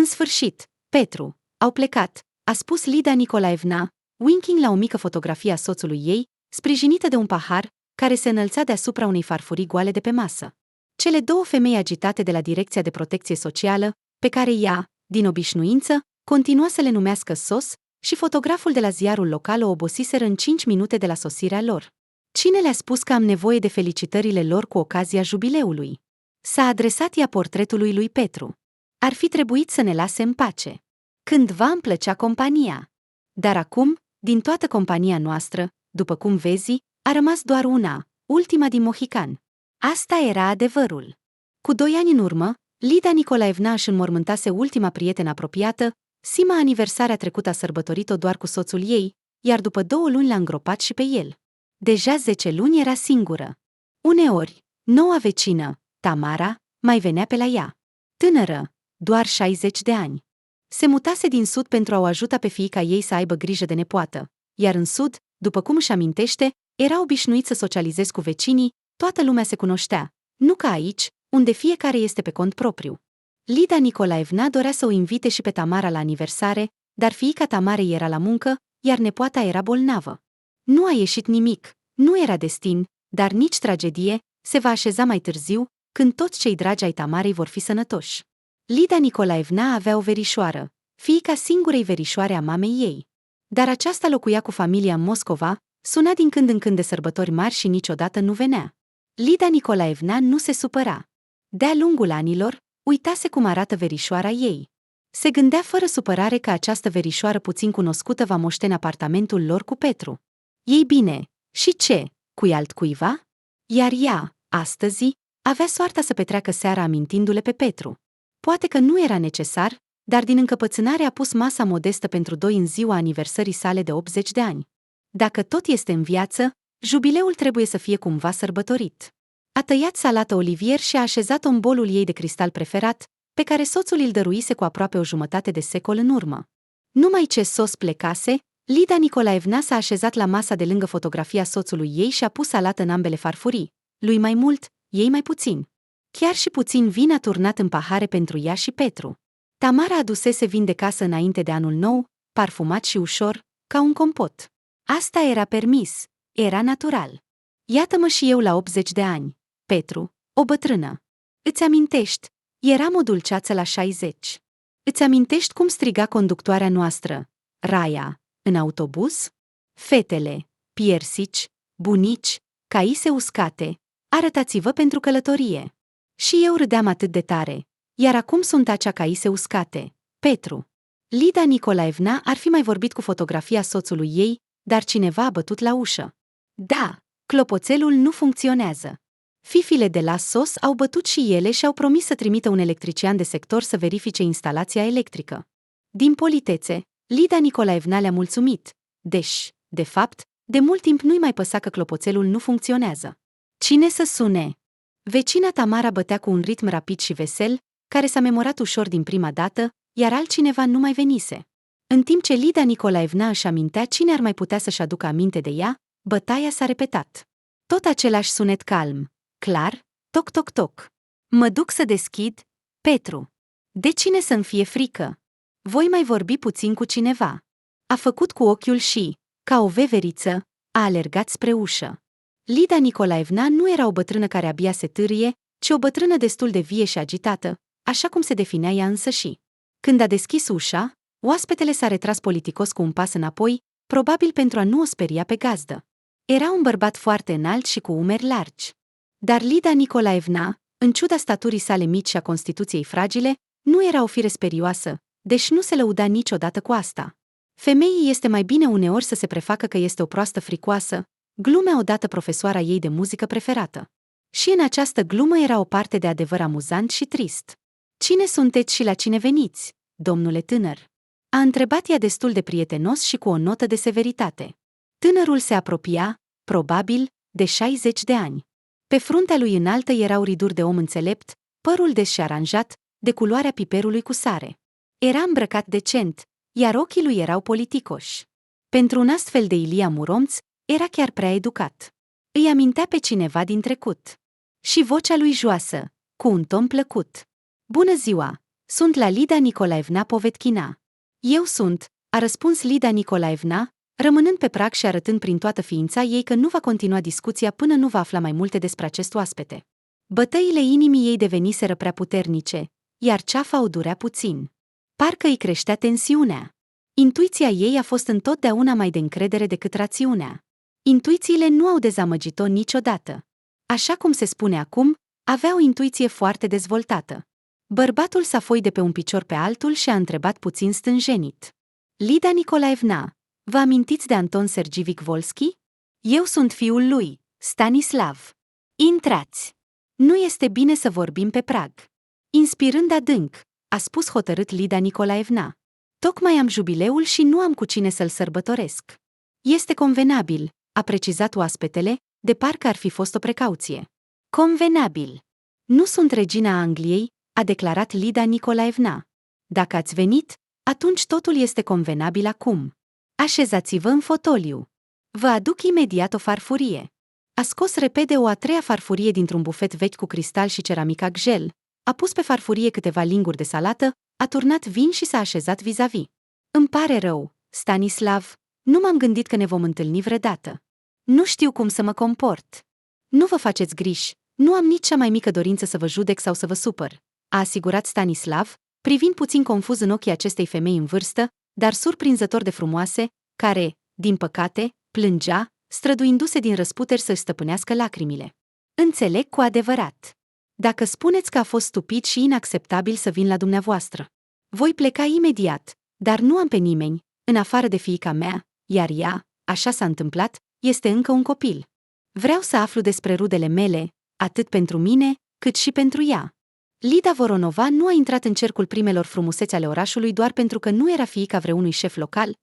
sfârșit, Petru, au plecat, a spus Lida Nicolaevna, winking la o mică fotografie a soțului ei, sprijinită de un pahar, care se înălța deasupra unei farfurii goale de pe masă. Cele două femei agitate de la Direcția de Protecție Socială, pe care ea, din obișnuință, continua să le numească sos, și fotograful de la ziarul local o obosiseră în 5 minute de la sosirea lor. Cine le-a spus că am nevoie de felicitările lor cu ocazia jubileului? S-a adresat ea portretului lui Petru. Ar fi trebuit să ne lase în pace. Cândva îmi plăcea compania. Dar acum, din toată compania noastră, după cum vezi, a rămas doar una, ultima din Mohican. Asta era adevărul. Cu 2 ani în urmă, Lida Nicolaevna își înmormântase ultima prietenă apropiată, Sima aniversarea trecută a sărbătorit-o doar cu soțul ei, iar după 2 luni l-a îngropat și pe el. Deja 10 luni era singură. Uneori, noua vecină, Tamara, mai venea pe la ea. Tânără, doar 60 de ani. Se mutase din sud pentru a o ajuta pe fiica ei să aibă grijă de nepoată, iar în sud, după cum își amintește, era obișnuit să socializeze cu vecinii, toată lumea se cunoștea, nu ca aici, unde fiecare este pe cont propriu. Lida Nicolaevna dorea să o invite și pe Tamara la aniversare, dar fiica Tamarei era la muncă, iar nepoata era bolnavă. Nu a ieșit nimic, nu era destin, dar nici tragedie, se va așeza mai târziu, când toți cei dragi ai Tamarei vor fi sănătoși. Lida Nicolaevna avea o verișoară, fiica singurei verișoare a mamei ei. Dar aceasta locuia cu familia în Moscova, suna din când în când de sărbători mari și niciodată nu venea. Lida Nicolaevna nu se supăra. De-a lungul anilor, uitase cum arată verișoara ei. Se gândea fără supărare că această verișoară puțin cunoscută va moșteni apartamentul lor cu Petru. Ei bine, și ce, cu altcuiva? Iar ea, astăzi, avea soarta să petreacă seara amintindu-le pe Petru. Poate că nu era necesar, dar din încăpățânare a pus masa modestă pentru 2 în ziua aniversării sale de 80 de ani. Dacă tot este în viață, jubileul trebuie să fie cumva sărbătorit. A tăiat salată Olivier și a așezat-o în bolul ei de cristal preferat, pe care soțul îl dăruise cu aproape o jumătate de secol în urmă. Numai ce sos plecase, Lida Nicolaevna s-a așezat la masa de lângă fotografia soțului ei și a pus salată în ambele farfurii, lui mai mult, ei mai puțin. Chiar și puțin vin a turnat în pahare pentru ea și Petru. Tamara adusese vin de casă înainte de anul nou, parfumat și ușor, ca un compot. Asta era permis, era natural. Iată-mă și eu la 80 de ani, Petru, o bătrână. Îți amintești? Eram o dulceață la 60. Îți amintești cum striga conductoarea noastră, Raia, în autobuz? Fetele, piersici, bunici, caise uscate, arătați-vă pentru călătorie. Și eu râdeam atât de tare, iar acum sunt acea caise uscate, Petru. Lida Nicolaevna ar fi mai vorbit cu fotografia soțului ei, dar cineva a bătut la ușă. Da, clopoțelul nu funcționează. Fifile de la SOS au bătut și ele și au promis să trimită un electrician de sector să verifice instalația electrică. Din politețe, Lida Nicolaevna le-a mulțumit, deși, de fapt, de mult timp nu-i mai păsa că clopoțelul nu funcționează. Cine să sune? Vecina Tamara bătea cu un ritm rapid și vesel, care s-a memorat ușor din prima dată, iar altcineva nu mai venise. În timp ce Lida Nicolaevna își amintea cine ar mai putea să-și aducă aminte de ea, bătaia s-a repetat. Tot același sunet calm, clar, toc-toc-toc. Mă duc să deschid, Petru. De cine să-mi fie frică? Voi mai vorbi puțin cu cineva. A făcut cu ochiul și, ca o veveriță, a alergat spre ușă. Lida Nicolaevna nu era o bătrână care abia se târie, ci o bătrână destul de vie și agitată, așa cum se definea ea însăși. Când a deschis ușa, oaspetele s-a retras politicos cu un pas înapoi, probabil pentru a nu o speria pe gazdă. Era un bărbat foarte înalt și cu umeri largi. Dar Lida Nicolaevna, în ciuda staturii sale mici și a constituției fragile, nu era o fire sperioasă, deși nu se lăuda niciodată cu asta. Femeii este mai bine uneori să se prefacă că este o proastă fricoasă, glumea odată profesoara ei de muzică preferată. Și în această glumă era o parte de adevăr amuzant și trist. Cine sunteți și la cine veniți, domnule tânăr? A întrebat ea destul de prietenos și cu o notă de severitate. Tânărul se apropia, probabil, de 60 de ani. Pe fruntea lui înaltă erau riduri de om înțelept, părul des și aranjat, de culoarea piperului cu sare. Era îmbrăcat decent, iar ochii lui erau politicoși. Pentru un astfel de Ilia Muromț, era chiar prea educat. Îi amintea pe cineva din trecut. Și vocea lui joasă, cu un ton plăcut. Bună ziua, Sunt la Lida Nicolaevna Povetchina. Eu sunt, a răspuns Lida Nicolaevna, rămânând pe prag și arătând prin toată ființa ei că nu va continua discuția până nu va afla mai multe despre acest oaspete. Bătăile inimii ei deveniseră prea puternice, iar ceafa o durea puțin. Parcă îi creștea tensiunea. Intuiția ei a fost întotdeauna mai de încredere decât rațiunea. Intuițiile nu au dezamăgit-o niciodată. Așa cum se spune acum, avea o intuiție foarte dezvoltată. Bărbatul s-a foi de pe un picior pe altul și a întrebat puțin stânjenit. Lida Nicolaevna, vă amintiți de Anton Sergivic Volski? Eu sunt fiul lui, Stanislav. Intrați! Nu este bine să vorbim pe prag. Inspirând adânc, a spus hotărât Lida Nicolaevna. Tocmai am jubileul și nu am cu cine să-l sărbătoresc. Este convenabil, a precizat oaspetele, de parcă ar fi fost o precauție. Convenabil. Nu sunt regina Angliei, a declarat Lida Nicolaevna. Dacă ați venit, atunci totul este convenabil acum. Așezați-vă în fotoliu. Vă aduc imediat o farfurie. A scos repede o a treia farfurie dintr-un bufet vechi cu cristal și ceramica gel, a pus pe farfurie câteva linguri de salată, a turnat vin și s-a așezat vis-a-vis. Îmi pare rău, Stanislav, nu m-am gândit că ne vom întâlni vreodată. Nu știu cum să mă comport. Nu vă faceți griji, nu am nici cea mai mică dorință să vă judec sau să vă supăr, a asigurat Stanislav, privind puțin confuz în ochii acestei femei în vârstă, dar surprinzător de frumoase, care, din păcate, plângea, străduindu-se din răsputeri să-și stăpânească lacrimile. Înțeleg cu adevărat. Dacă spuneți că a fost stupid și inacceptabil să vin la dumneavoastră, voi pleca imediat, dar nu am pe nimeni, în afară de fiica mea, iar ea, așa s-a întâmplat, este încă un copil. Vreau să aflu despre rudele mele, atât pentru mine, cât și pentru ea. Lida Voronova nu a intrat în cercul primelor frumuseți ale orașului doar pentru că nu era fiica vreunui șef local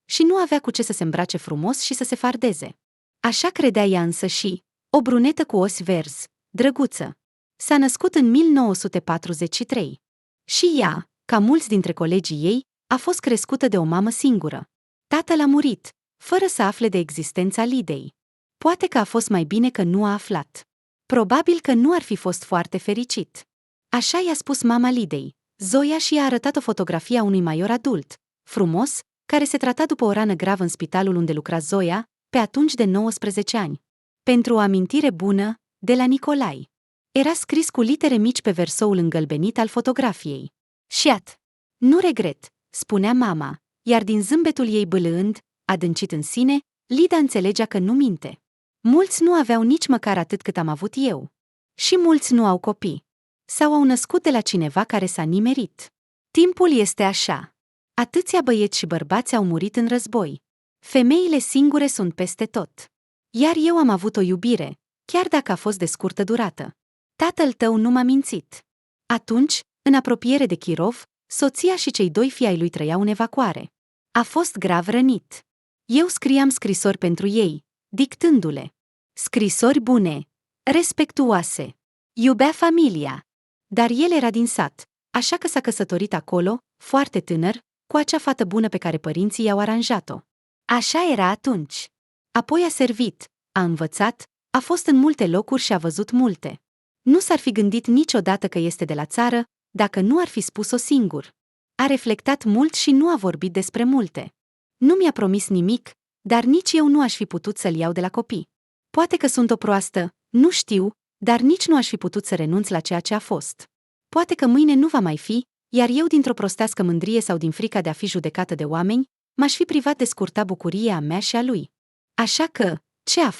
și nu avea cu ce să se îmbrace frumos și să se fardeze. Așa credea ea însă și, o brunetă cu ochi verzi, drăguță. S-a născut în 1943. Și ea, ca mulți dintre colegii ei, a fost crescută de o mamă singură. Tatăl a murit, fără să afle de existența Lidei. Poate că a fost mai bine că nu a aflat. Probabil că nu ar fi fost foarte fericit. Așa i-a spus mama Lidei, Zoia, și i-a arătat o fotografie a unui major adult, frumos, care se trata după o rană gravă în spitalul unde lucra Zoia, pe atunci de 19 ani. Pentru o amintire bună, de la Nicolai. Era scris cu litere mici pe versoul îngălbenit al fotografiei. Șiat. Nu regret, spunea mama, iar din zâmbetul ei bâlând, adâncit în sine, Lida înțelegea că nu minte. Mulți nu aveau nici măcar atât cât am avut eu. Și mulți nu au copii. Sau au născut de la cineva care s-a nimerit. Timpul este așa. Atâția băieți și bărbați au murit în război. Femeile singure sunt peste tot. Iar eu am avut o iubire, chiar dacă a fost de scurtă durată. Tatăl tău nu m-a mințit. Atunci, în apropiere de Kirov, soția și cei doi fii ai lui trăiau în evacuare. A fost grav rănit. Eu scriam scrisori pentru ei, dictându-le. Scrisori bune, respectuoase. Iubea familia. Dar el era din sat, așa că s-a căsătorit acolo, foarte tânăr, cu acea fată bună pe care părinții i-au aranjat-o. Așa era atunci. Apoi a servit, a învățat, a fost în multe locuri și a văzut multe. Nu s-ar fi gândit niciodată că este de la țară, dacă nu ar fi spus-o singur. A reflectat mult și nu a vorbit despre multe. Nu mi-a promis nimic, dar nici eu nu aș fi putut să-l iau de la copii. Poate că sunt o proastă, nu știu, dar nici nu aș fi putut să renunț la ceea ce a fost. Poate că mâine nu va mai fi, iar eu dintr-o prostească mândrie sau din frica de a fi judecată de oameni, m-aș fi privat de scurta bucurie a mea și a lui. Așa că, ce a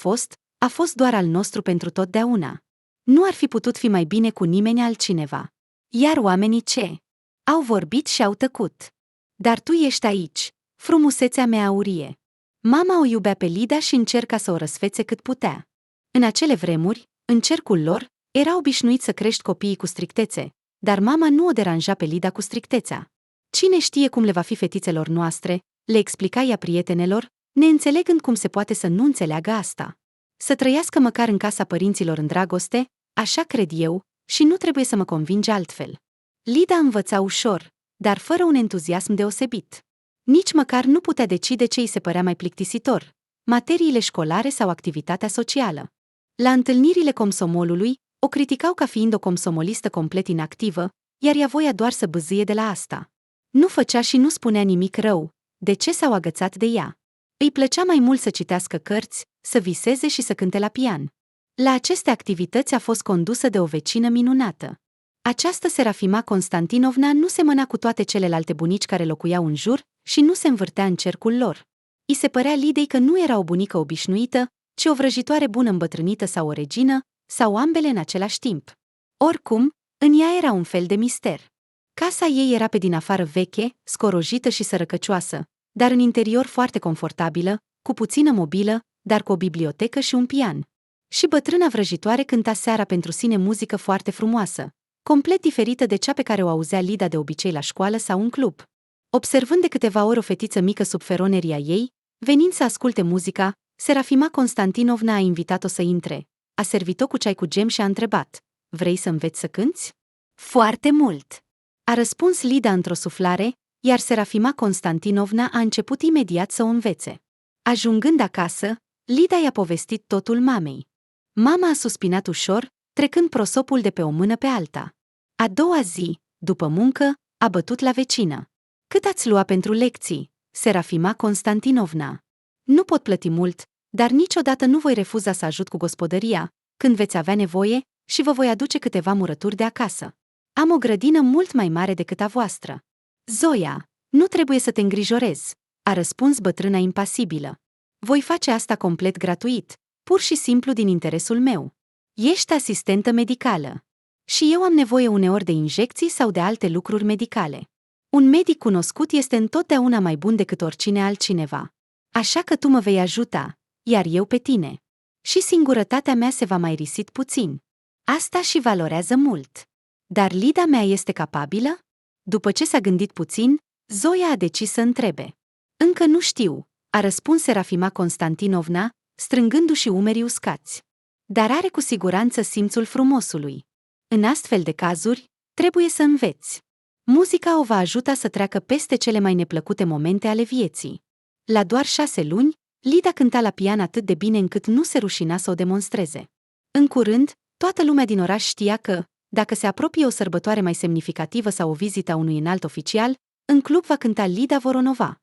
fost doar al nostru pentru totdeauna. Nu ar fi putut fi mai bine cu nimeni altcineva. Iar oamenii ce? Au vorbit și au tăcut. Dar tu ești aici, frumusețea mea aurie. Mama o iubea pe Lida și încerca să o răsfețe cât putea. În acele vremuri, în cercul lor, era obișnuit să crești copiii cu strictețe, dar mama nu o deranja pe Lida cu strictețea. Cine știe cum le va fi fetițelor noastre, le explica ea prietenelor, neînțelegând cum se poate să nu înțeleagă asta. Să trăiască măcar în casa părinților în dragoste, așa cred eu, și nu trebuie să mă convingi altfel. Lida învăța ușor, dar fără un entuziasm deosebit. Nici măcar nu putea decide ce îi se părea mai plictisitor, materiile școlare sau activitatea socială. La întâlnirile comsomolului, o criticau ca fiind o comsomolistă complet inactivă, iar ea voia doar să bâzâie de la asta. Nu făcea și nu spunea nimic rău. De ce s-au agățat de ea? Îi plăcea mai mult să citească cărți, să viseze și să cânte la pian. La aceste activități a fost condusă de o vecină minunată. Această Serafima Constantinovna nu semăna cu toate celelalte bunici care locuiau în jur și nu se învârtea în cercul lor. I se părea Lidei că nu era o bunică obișnuită, ci o vrăjitoare bună îmbătrânită sau o regină, sau ambele în același timp. Oricum, în ea era un fel de mister. Casa ei era pe din afară veche, scorojită și sărăcăcioasă, dar în interior foarte confortabilă, cu puțină mobilă, dar cu o bibliotecă și un pian. Și bătrâna vrăjitoare cânta seara pentru sine muzică foarte frumoasă, complet diferită de cea pe care o auzea Lida de obicei la școală sau în club. Observând de câteva ori o fetiță mică sub feroneria ei, venind să asculte muzica, Serafima Constantinovna a invitat-o să intre, a servit-o cu ceai cu gem și a întrebat: „Vrei să înveți să cânți?” „Foarte mult!” a răspuns Lida într-o suflare, iar Serafima Constantinovna a început imediat să o învețe. Ajungând acasă, Lida i-a povestit totul mamei. Mama a suspinat ușor, trecând prosopul de pe o mână pe alta. A doua zi, după muncă, a bătut la vecină. „Cât ați lua pentru lecții, Serafima Constantinovna?” „Nu pot plăti mult, dar niciodată nu voi refuza să ajut cu gospodăria, când veți avea nevoie, și vă voi aduce câteva murături de acasă. Am o grădină mult mai mare decât a voastră.” „Zoia, nu trebuie să te îngrijorezi”, a răspuns bătrâna impasibilă. „Voi face asta complet gratuit, pur și simplu din interesul meu. Ești asistentă medicală. Și eu am nevoie uneori de injecții sau de alte lucruri medicale. Un medic cunoscut este întotdeauna mai bun decât oricine altcineva. Așa că tu mă vei ajuta, iar eu pe tine. Și singurătatea mea se va mai risit puțin. Asta și valorează mult. Dar Lida mea este capabilă?” După ce s-a gândit puțin, Zoia a decis să întrebe. „Încă nu știu”, a răspuns Serafima Constantinovna, strângându-și umerii uscați. „Dar are cu siguranță simțul frumosului. În astfel de cazuri, trebuie să înveți. Muzica o va ajuta să treacă peste cele mai neplăcute momente ale vieții.” La doar 6 luni, Lida cânta la pian atât de bine încât nu se rușina să o demonstreze. În curând, toată lumea din oraș știa că, dacă se apropie o sărbătoare mai semnificativă sau o vizită a unui înalt oficial, în club va cânta Lida Voronova.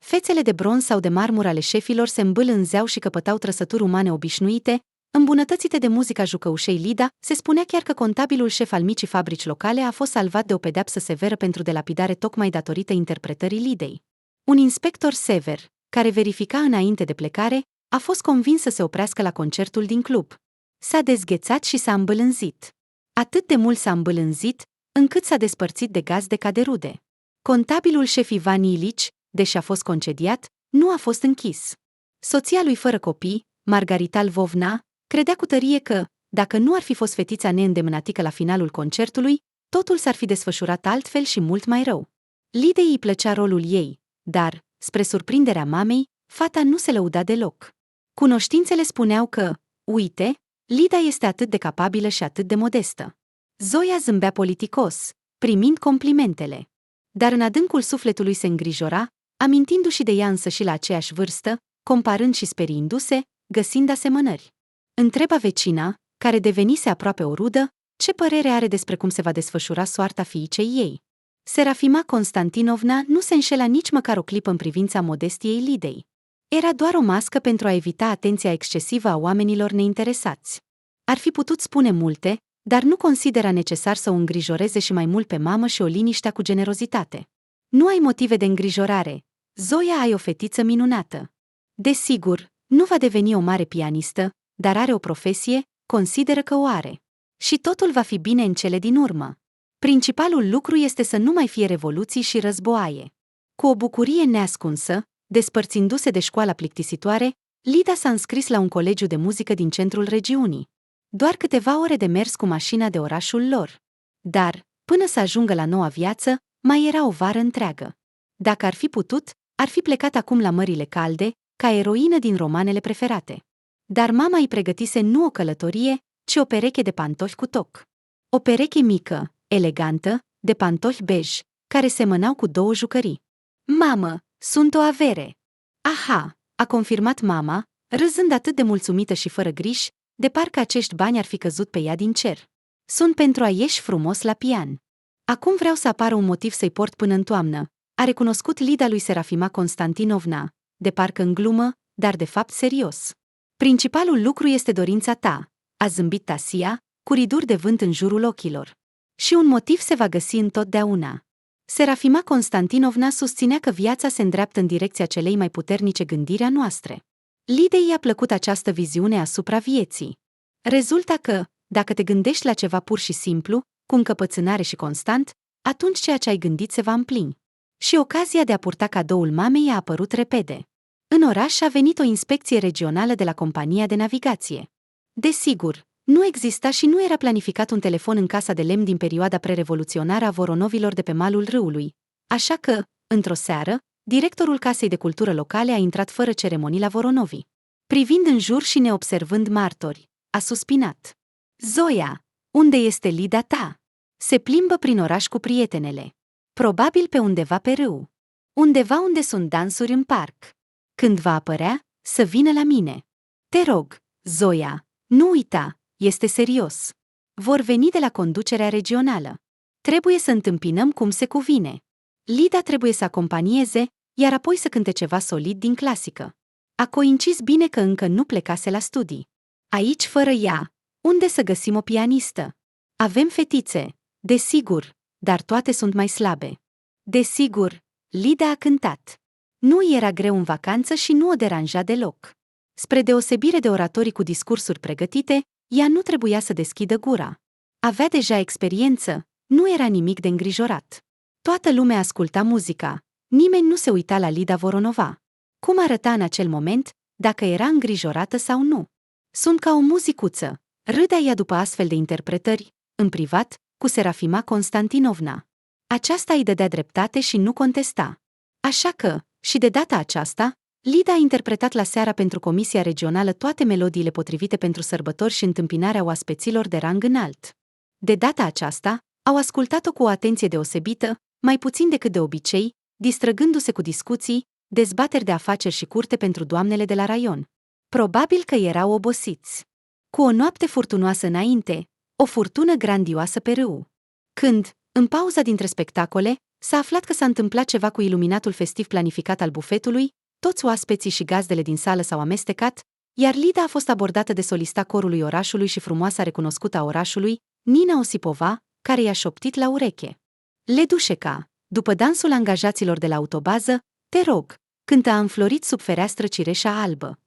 Fețele de bronz sau de marmură ale șefilor se îmbâlânzeau și căpătau trăsături umane obișnuite, îmbunătățite de muzica jucăușei Lida. Se spunea chiar că contabilul șef al micii fabrici locale a fost salvat de o pedeapsă severă pentru delapidare tocmai datorită interpretării Lidei. Un inspector sever, care verifica înainte de plecare, a fost convins să se oprească la concertul din club. S-a dezghețat și s-a îmbâlânzit. Atât de mult s-a îmbâlânzit, încât s-a despărțit de gazde ca de rude. Contabilul șef Ivan Ilici, deși a fost concediat, nu a fost închis. Soția lui fără copii, Margarita Lvovna, credea cu tărie că, dacă nu ar fi fost fetița neîndemânatică la finalul concertului, totul s-ar fi desfășurat altfel și mult mai rău. Lidei îi plăcea rolul ei, dar, spre surprinderea mamei, fata nu se lăuda deloc. Cunoștințele spuneau că, uite, Lida este atât de capabilă și atât de modestă. Zoia zâmbea politicos, primind complimentele. Dar în adâncul sufletului se îngrijora, amintindu-și de ea însă și la aceeași vârstă, comparând și speriindu-se, găsind asemănări. Întreba vecina, care devenise aproape o rudă, ce părere are despre cum se va desfășura soarta fiicei ei. Serafima Constantinovna nu se înșela nici măcar o clipă în privința modestiei Lidei. Era doar o mască pentru a evita atenția excesivă a oamenilor neinteresați. Ar fi putut spune multe, dar nu considera necesar să o îngrijoreze și mai mult pe mamă și o liniștea cu generozitate. „Nu ai motive de îngrijorare. Zoia, ai o fetiță minunată. Desigur, nu va deveni o mare pianistă, dar are o profesie, consideră că o are. Și totul va fi bine în cele din urmă. Principalul lucru este să nu mai fie revoluții și războaie.” Cu o bucurie neascunsă, despărțindu-se de școala plictisitoare, Lida s-a înscris la un colegiu de muzică din centrul regiunii. Doar câteva ore de mers cu mașina de orașul lor. Dar, până să ajungă la noua viață, mai era o vară întreagă. Dacă ar fi putut, ar fi plecat acum la mările calde, ca eroină din romanele preferate. Dar mama îi pregătise nu o călătorie, ci o pereche de pantofi cu toc. O pereche mică, elegantă, de pantofi bej, care semănau cu 2 jucării. „Mamă, sunt o avere!” „Aha!” a confirmat mama, râzând atât de mulțumită și fără griji, de parcă acești bani ar fi căzut pe ea din cer. „Sunt pentru a ieși frumos la pian.” Acum vreau să apară un motiv să-i port până în toamnă, a recunoscut Lida lui Serafima Constantinovna, de parcă în glumă, dar de fapt serios. Principalul lucru este dorința ta, a zâmbit Tasia, cu riduri de vânt în jurul ochilor. Și un motiv se va găsi întotdeauna. Serafima Constantinovna susținea că viața se îndreaptă în direcția celei mai puternice gândiri a noastre. Lidei i-a plăcut această viziune asupra vieții. Rezultă că, dacă te gândești la ceva pur și simplu, cu încăpățânare și constant, atunci ceea ce ai gândit se va împlini. Și ocazia de a purta cadoul mamei a apărut repede. În oraș a venit o inspecție regională de la compania de navigație. Desigur, nu exista și nu era planificat un telefon în casa de lemn din perioada prerevoluționară a Voronovilor de pe malul râului, așa că, într-o seară, directorul Casei de Cultură Locale a intrat fără ceremonii la Voronovi. Privind în jur și neobservând martori, a suspinat. Zoia, unde este Lida ta? Se plimbă prin oraș cu prietenele. Probabil pe undeva pe râu. Undeva unde sunt dansuri în parc. Când va apărea, să vină la mine. Te rog, Zoia, nu uita, este serios. Vor veni de la conducerea regională. Trebuie să întâmpinăm cum se cuvine. Lida trebuie să acompanieze, iar apoi să cânte ceva solid din clasică. A coincis bine că încă nu plecase la studii. Aici fără ea, unde să găsim o pianistă? Avem fetițe, desigur, dar toate sunt mai slabe. Desigur, Lida a cântat. Nu era greu în vacanță și nu o deranja deloc. Spre deosebire de oratorii cu discursuri pregătite, ea nu trebuia să deschidă gura. Avea deja experiență, nu era nimic de îngrijorat. Toată lumea asculta muzica, nimeni nu se uita la Lida Voronova. Cum arăta în acel moment, dacă era îngrijorată sau nu? Sunt ca o muzicuță, râdea ea după astfel de interpretări, în privat, cu Serafima Constantinovna. Aceasta îi dădea dreptate și nu contesta. Așa că, și de data aceasta, Lida a interpretat la seara pentru Comisia Regională toate melodiile potrivite pentru sărbători și întâmpinarea oaspeților de rang înalt. De data aceasta, au ascultat-o cu o atenție deosebită, mai puțin decât de obicei, distrăgându-se cu discuții, dezbateri de afaceri și curte pentru doamnele de la raion. Probabil că erau obosiți. Cu o noapte furtunoasă înainte, o furtună grandioasă pe râu. Când, în pauza dintre spectacole, s-a aflat că s-a întâmplat ceva cu iluminatul festiv planificat al bufetului, toți oaspeții și gazdele din sală s-au amestecat, iar Lida a fost abordată de solista corului orașului și frumoasa recunoscută a orașului, Nina Osipova, care i-a șoptit la ureche. Ledușeca, după dansul angajaților de la autobază, te rog, cântă a înflorit sub fereastră cireșa albă.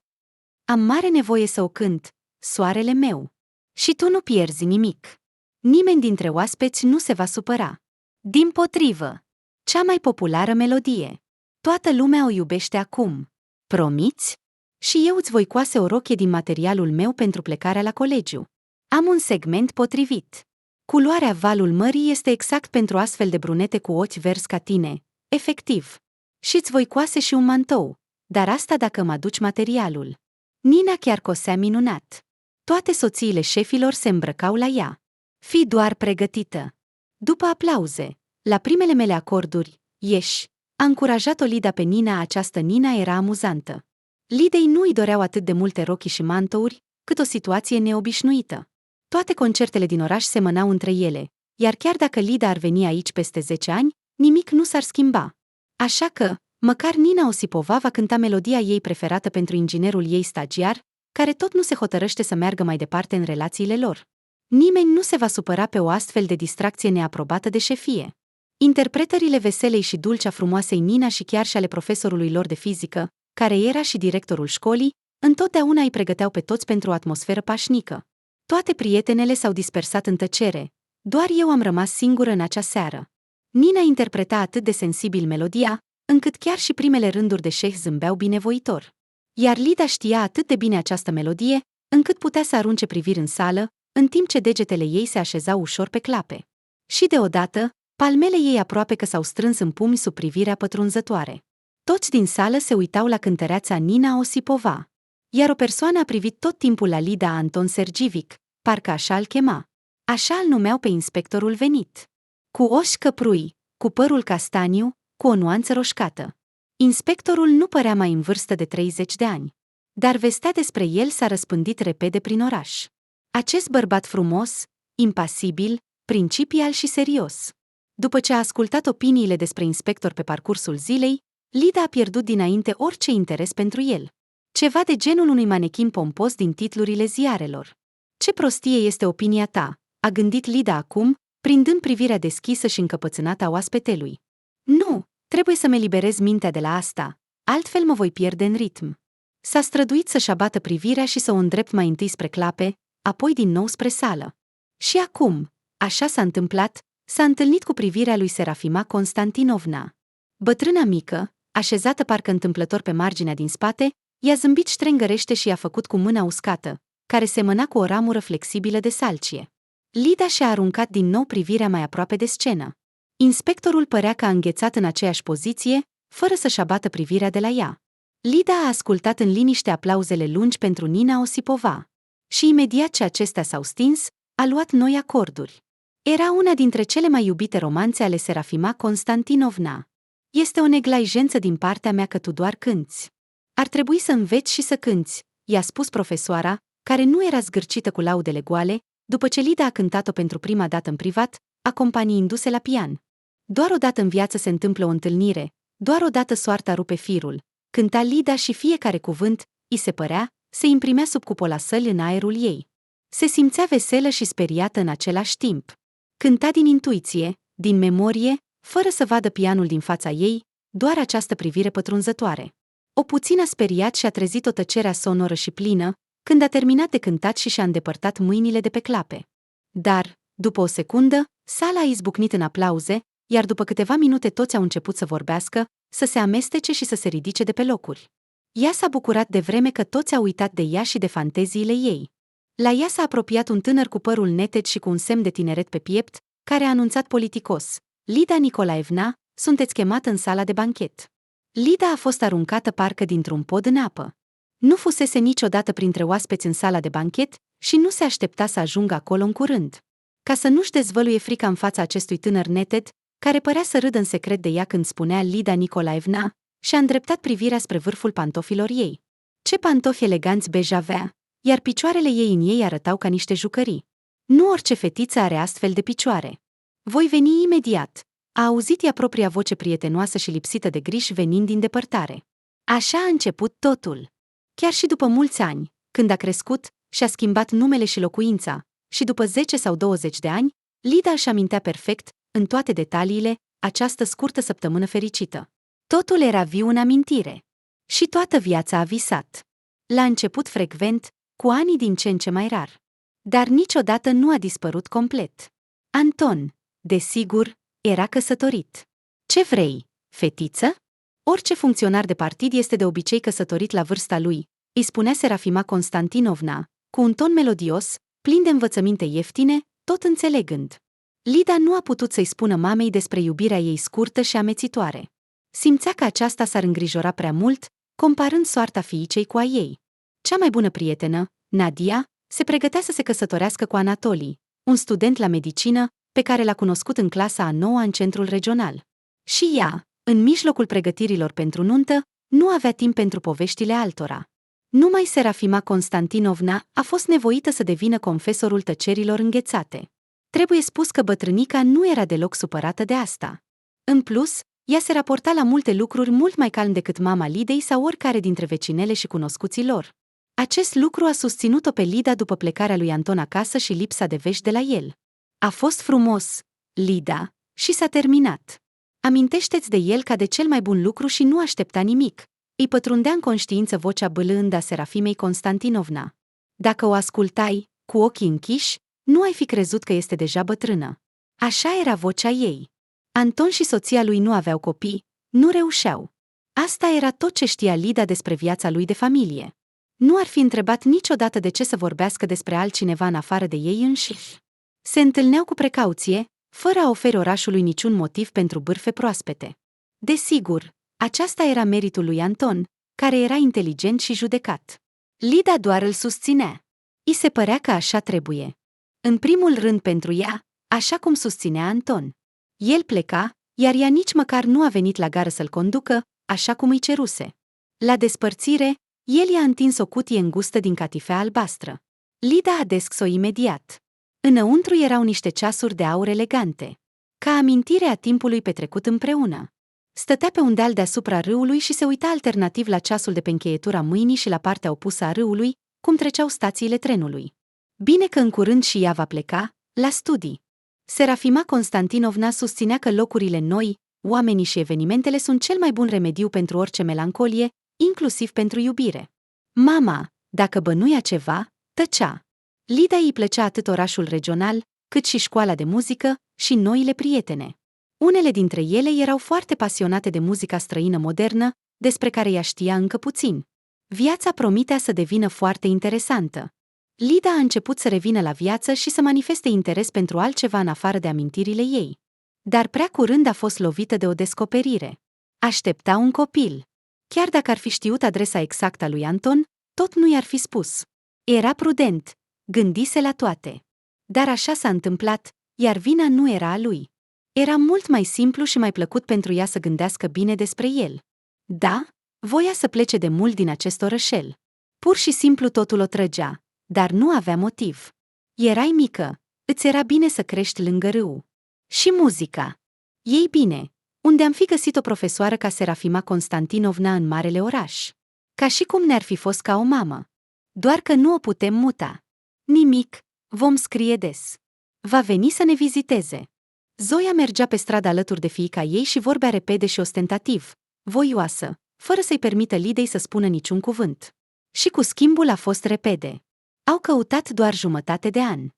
Am mare nevoie să o cânt, soarele meu. Și tu nu pierzi nimic. Nimeni dintre oaspeți nu se va supăra. Dimpotrivă, cea mai populară melodie. Toată lumea o iubește acum. Promiți? Și eu îți voi coase o rochie din materialul meu pentru plecarea la colegiu. Am un segment potrivit. Culoarea valul mării este exact pentru astfel de brunete cu ochi verzi ca tine, efectiv. Și îți voi coase și un mantou, dar asta dacă mă aduci materialul. Nina chiar cosea minunat. Toate soțiile șefilor se îmbrăcau la ea. Fii doar pregătită. După aplauze, la primele mele acorduri, ieși, a încurajat-o Lida pe Nina. Această Nina era amuzantă. Lidei nu îi doreau atât de multe rochii și mantouri, cât o situație neobișnuită. Toate concertele din oraș semănau între ele, iar chiar dacă Lida ar veni aici peste 10 ani, nimic nu s-ar schimba. Așa că, măcar Nina Osipova va cânta melodia ei preferată pentru inginerul ei stagiar, care tot nu se hotărăște să meargă mai departe în relațiile lor. Nimeni nu se va supăra pe o astfel de distracție neaprobată de șefie. Interpretările veselei și dulce a frumoasei Nina și chiar și ale profesorului lor de fizică, care era și directorul școlii, întotdeauna îi pregăteau pe toți pentru o atmosferă pașnică. Toate prietenele s-au dispersat în tăcere. Doar eu am rămas singură în acea seară. Nina interpreta atât de sensibil melodia, încât chiar și primele rânduri de șeh zâmbeau binevoitor. Iar Lida știa atât de bine această melodie, încât putea să arunce priviri în sală, în timp ce degetele ei se așezau ușor pe clape. Și deodată, palmele ei aproape că s-au strâns în pumni sub privirea pătrunzătoare. Toți din sală se uitau la cântăreața Nina Osipova. Iar o persoană a privit tot timpul la Lida Anton Sergivic, parcă așa îl chema. Așa îl numeau pe inspectorul venit. Cu ochi căprui, cu părul castaniu, cu o nuanță roșcată. Inspectorul nu părea mai în vârstă de 30 de ani. Dar vestea despre el s-a răspândit repede prin oraș. Acest bărbat frumos, impasibil, principial și serios. După ce a ascultat opiniile despre inspector pe parcursul zilei, Lida a pierdut dinainte orice interes pentru el. Ceva de genul unui manechin pompos din titlurile ziarelor. Ce prostie este opinia ta, a gândit Lida acum, prindând privirea deschisă și încăpățânată a oaspetelui. Nu, trebuie să-mi eliberez mintea de la asta, altfel mă voi pierde în ritm. S-a străduit să-și abată privirea și să o îndrept mai întâi spre clape, apoi din nou spre sală. Și acum, așa s-a întâmplat, s-a întâlnit cu privirea lui Serafima Constantinovna. Bătrâna mică, așezată parcă întâmplător pe marginea din spate, i-a zâmbit ștrengărește și i-a făcut cu mâna uscată, care semăna cu o ramură flexibilă de salcie. Lida și-a aruncat din nou privirea mai aproape de scenă. Inspectorul părea că a înghețat în aceeași poziție, fără să-și abată privirea de la ea. Lida a ascultat în liniște aplauzele lungi pentru Nina Osipova. Și imediat ce acestea s-au stins, a luat noi acorduri. Era una dintre cele mai iubite romanțe ale Serafima Constantinovna. Este o neglijență din partea mea că tu doar cânți. Ar trebui să înveți și să cânți, i-a spus profesoara, care nu era zgârcită cu laudele goale, după ce Lida a cântat-o pentru prima dată în privat, acompaniindu-se la pian. Doar odată în viață se întâmplă o întâlnire, doar odată soarta rupe firul. Cânta Lida și fiecare cuvânt, îi se părea, se imprimea sub cupola sălii în aerul ei. Se simțea veselă și speriată în același timp. Cânta din intuiție, din memorie, fără să vadă pianul din fața ei, doar această privire pătrunzătoare. O puțin a speriat și a trezit o tăcere sonoră și plină, când a terminat de cântat și și-a îndepărtat mâinile de pe clape. Dar, după o secundă, sala a izbucnit în aplauze, iar după câteva minute toți au început să vorbească, să se amestece și să se ridice de pe locuri. Ea s-a bucurat de vreme că toți au uitat de ea și de fanteziile ei. La ea s-a apropiat un tânăr cu părul neted și cu un semn de tineret pe piept, care a anunțat politicos: Lida Nicolaevna, sunteți chemată în sala de banchet. Lida a fost aruncată parcă dintr-un pod în apă. Nu fusese niciodată printre oaspeți în sala de banchet și nu se aștepta să ajungă acolo în curând. Ca să nu-și dezvăluie frica în fața acestui tânăr neted, care părea să râdă în secret de ea când spunea Lida Nicolaevna, și-a îndreptat privirea spre vârful pantofilor ei. Ce pantofi eleganți bej avea, iar picioarele ei în ei arătau ca niște jucării. Nu orice fetiță are astfel de picioare. Voi veni imediat, a auzit ea propria voce prietenoasă și lipsită de griji venind din depărtare. Așa a început totul. Chiar și după mulți ani, când a crescut, și-a schimbat numele și locuința, și după 10 sau 20 de ani, Lida își amintea perfect, în toate detaliile, această scurtă săptămână fericită. Totul era viu în amintire. Și toată viața a visat. La început frecvent, cu anii din ce în ce mai rar. Dar niciodată nu a dispărut complet. Anton, desigur, era căsătorit. Ce vrei, fetiță? Orice funcționar de partid este de obicei căsătorit la vârsta lui, îi spunea Serafima Constantinovna, cu un ton melodios, plin de învățăminte ieftine, tot înțelegând. Lida nu a putut să-i spună mamei despre iubirea ei scurtă și amețitoare. Simțea că aceasta s-ar îngrijora prea mult, comparând soarta fiicei cu a ei. Cea mai bună prietenă, Nadia, se pregătea să se căsătorească cu Anatolii, un student la medicină, pe care l-a cunoscut în clasa a 9-a în centrul regional. Și ea, în mijlocul pregătirilor pentru nuntă, nu avea timp pentru poveștile altora. Numai Serafima Constantinovna a fost nevoită să devină confesorul tăcerilor înghețate. Trebuie spus că bătrânica nu era deloc supărată de asta. În plus, ea se raporta la multe lucruri mult mai calm decât mama Lidei sau oricare dintre vecinele și cunoscuții lor. Acest lucru a susținut-o pe Lida după plecarea lui Anton acasă și lipsa de vești de la el. A fost frumos, Lida, și s-a terminat. Amintește-ți de el ca de cel mai bun lucru și nu aștepta nimic. Îi pătrundea în conștiință vocea bâlândă a Serafimei Constantinovna. Dacă o ascultai, cu ochii închiși, nu ai fi crezut că este deja bătrână. Așa era vocea ei. Anton și soția lui nu aveau copii, nu reușeau. Asta era tot ce știa Lida despre viața lui de familie. Nu ar fi întrebat niciodată de ce să vorbească despre altcineva în afară de ei înșiși. Se întâlneau cu precauție, fără a oferi orașului niciun motiv pentru bârfe proaspete. Desigur, aceasta era meritul lui Anton, care era inteligent și judecat. Lida doar îl susținea. I se părea că așa trebuie. În primul rând pentru ea, așa cum susținea Anton. El pleca, iar ea nici măcar nu a venit la gară să-l conducă, așa cum îi ceruse. La despărțire, el i-a întins o cutie îngustă din catifea albastră. Lida a deschis-o imediat. Înăuntru erau niște ceasuri de aur elegante. ca amintire a timpului petrecut împreună. Stătea pe un deal deasupra râului și se uita alternativ la ceasul de pe încheietura mâinii și la partea opusă a râului, cum treceau stațiile trenului. Bine că în curând și ea va pleca, la studii. Serafima Constantinovna susținea că locurile noi, oamenii și evenimentele sunt cel mai bun remediu pentru orice melancolie, inclusiv pentru iubire. Mama, dacă bănuia ceva, tăcea. Lida îi plăcea atât orașul regional, cât și școala de muzică și noile prietene. Unele dintre ele erau foarte pasionate de muzica străină modernă, despre care ea știa încă puțin. Viața promitea să devină foarte interesantă. Lida a început să revină la viață și să manifeste interes pentru altceva în afară de amintirile ei. Dar prea curând a fost lovită de o descoperire. Aștepta un copil. Chiar dacă ar fi știut adresa exactă a lui Anton, tot nu i-ar fi spus. Era prudent, gândise la toate. Dar așa s-a întâmplat, iar vina nu era a lui. Era mult mai simplu și mai plăcut pentru ea să gândească bine despre el. Da, voia să plece de mult din acest orășel. Pur și simplu totul o trăgea, dar nu avea motiv. Erai mică, îți era bine să crești lângă râu. Și muzica. Ei bine, unde am fi găsit o profesoară ca Serafima Constantinovna în marele oraș? Ca și cum ne-ar fi fost ca o mamă. Doar că nu o putem muta. Nimic, vom scrie des. Va veni să ne viziteze. Zoia mergea pe stradă alături de fiica ei și vorbea repede și ostentativ, voioasă, fără să-i permită Lidei să spună niciun cuvânt. Și cu schimbul a fost repede. Au căutat doar jumătate de an.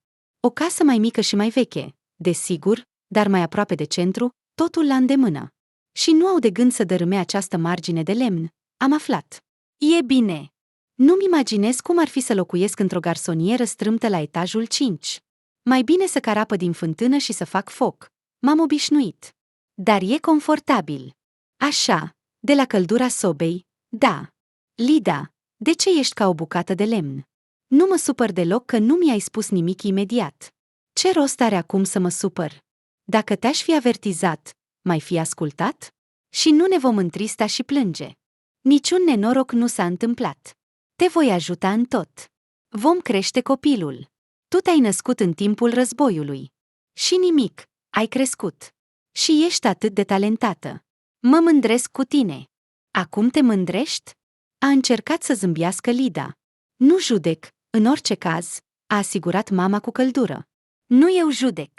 O casă mai mică și mai veche, desigur, dar mai aproape de centru, totul la îndemână. Și nu au de gând să dărâme această margine de lemn, am aflat. E bine. Nu-mi imaginez cum ar fi să locuiesc într-o garsonieră strâmtă la etajul 5. Mai bine să carapă din fântână și să fac foc. M-am obișnuit. Dar e confortabil. Așa, de la căldura sobei, da. Lida, de ce ești ca o bucată de lemn? Nu mă supăr deloc că nu mi-ai spus nimic imediat. Ce rost are acum să mă supăr? Dacă te-aș fi avertizat, m-ai fi ascultat? Și nu ne vom întrista și plânge. Niciun nenoroc nu s-a întâmplat. Te voi ajuta în tot. Vom crește copilul. Tu te-ai născut în timpul războiului. Și nimic, ai crescut. Și ești atât de talentată. Mă mândresc cu tine. Acum te mândrești? A încercat să zâmbească Lida. Nu judec, în orice caz, a asigurat mama cu căldură. Nu eu judec.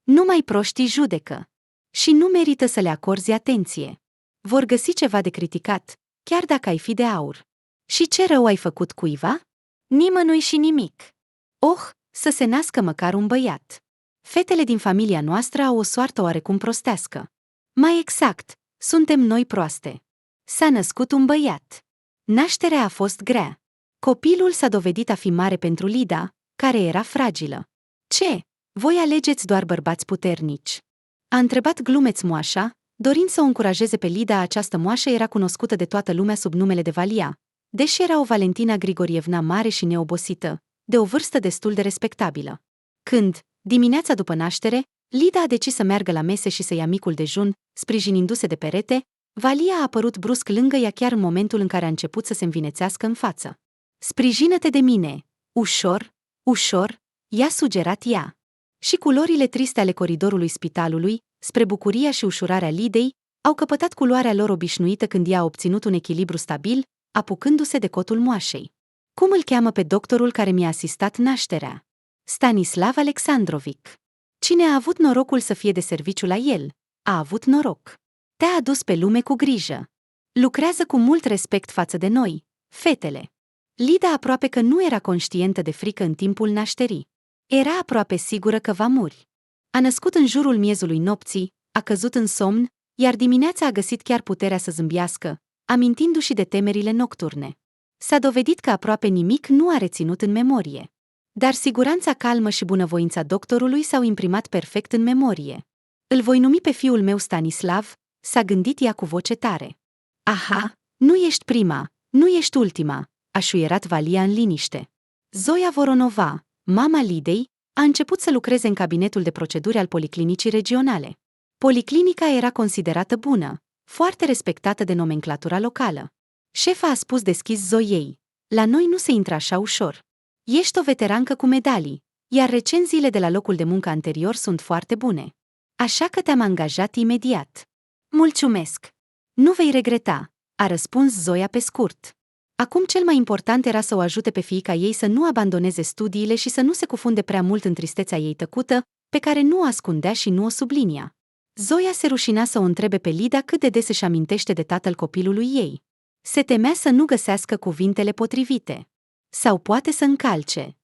Numai proștii judecă. Și nu merită să le acorzi atenție. Vor găsi ceva de criticat, chiar dacă ai fi de aur. Și ce rău ai făcut cuiva? Nimănui și nimic. Oh, să se nască măcar un băiat. Fetele din familia noastră au o soartă oarecum prostească. Mai exact, suntem noi proaste. S-a născut un băiat. Nașterea a fost grea. Copilul s-a dovedit a fi mare pentru Lida, care era fragilă. Ce? Voi alegeți doar bărbați puternici? A întrebat glumeț moașa, dorind să o încurajeze pe Lida. Această moașă era cunoscută de toată lumea sub numele de Valia, deși era o Valentina Grigorievna mare și neobosită, de o vârstă destul de respectabilă. Când, dimineața după naștere, Lida a decis să meargă la mese și să ia micul dejun, sprijinindu-se de perete, Valia a apărut brusc lângă ea chiar în momentul în care a început să se învinețească în față. Sprijină-te de mine! Ușor, ușor, i-a sugerat ea. Și culorile triste ale coridorului spitalului, spre bucuria și ușurarea Lidei, au căpătat culoarea lor obișnuită când ea a obținut un echilibru stabil, apucându-se de cotul moașei. Cum îl cheamă pe doctorul care mi-a asistat nașterea? Stanislav Alexandrovic. Cine a avut norocul să fie de serviciu la el, a avut noroc. Te-a adus pe lume cu grijă. Lucrează cu mult respect față de noi, fetele. Lida aproape că nu era conștientă de frică în timpul nașterii. Era aproape sigură că va muri. A născut în jurul miezului nopții, a căzut în somn, iar dimineața a găsit chiar puterea să zâmbească, amintindu-și de temerile nocturne. S-a dovedit că aproape nimic nu a reținut în memorie. Dar siguranța calmă și bunăvoința doctorului s-au imprimat perfect în memorie. Îl voi numi pe fiul meu Stanislav, s-a gândit ea cu voce tare. Aha, nu ești prima, nu ești ultima, a șuierat Valia în liniște. Zoia Voronova, mama Lidei, a început să lucreze în cabinetul de proceduri al policlinicii regionale. Policlinica era considerată bună, foarte respectată de nomenclatura locală. Șefa a spus deschis Zoiei, la noi nu se intră așa ușor. Ești o veterancă cu medalii, iar recenziile de la locul de muncă anterior sunt foarte bune. Așa că te-am angajat imediat. Mulțumesc! Nu vei regreta, a răspuns Zoia pe scurt. Acum cel mai important era să o ajute pe fiica ei să nu abandoneze studiile și să nu se cufunde prea mult în tristețea ei tăcută, pe care nu o ascundea și nu o sublinia. Zoia se rușina să o întrebe pe Lida cât de des își amintește de tatăl copilului ei. Se temea să nu găsească cuvintele potrivite. Sau poate să încalce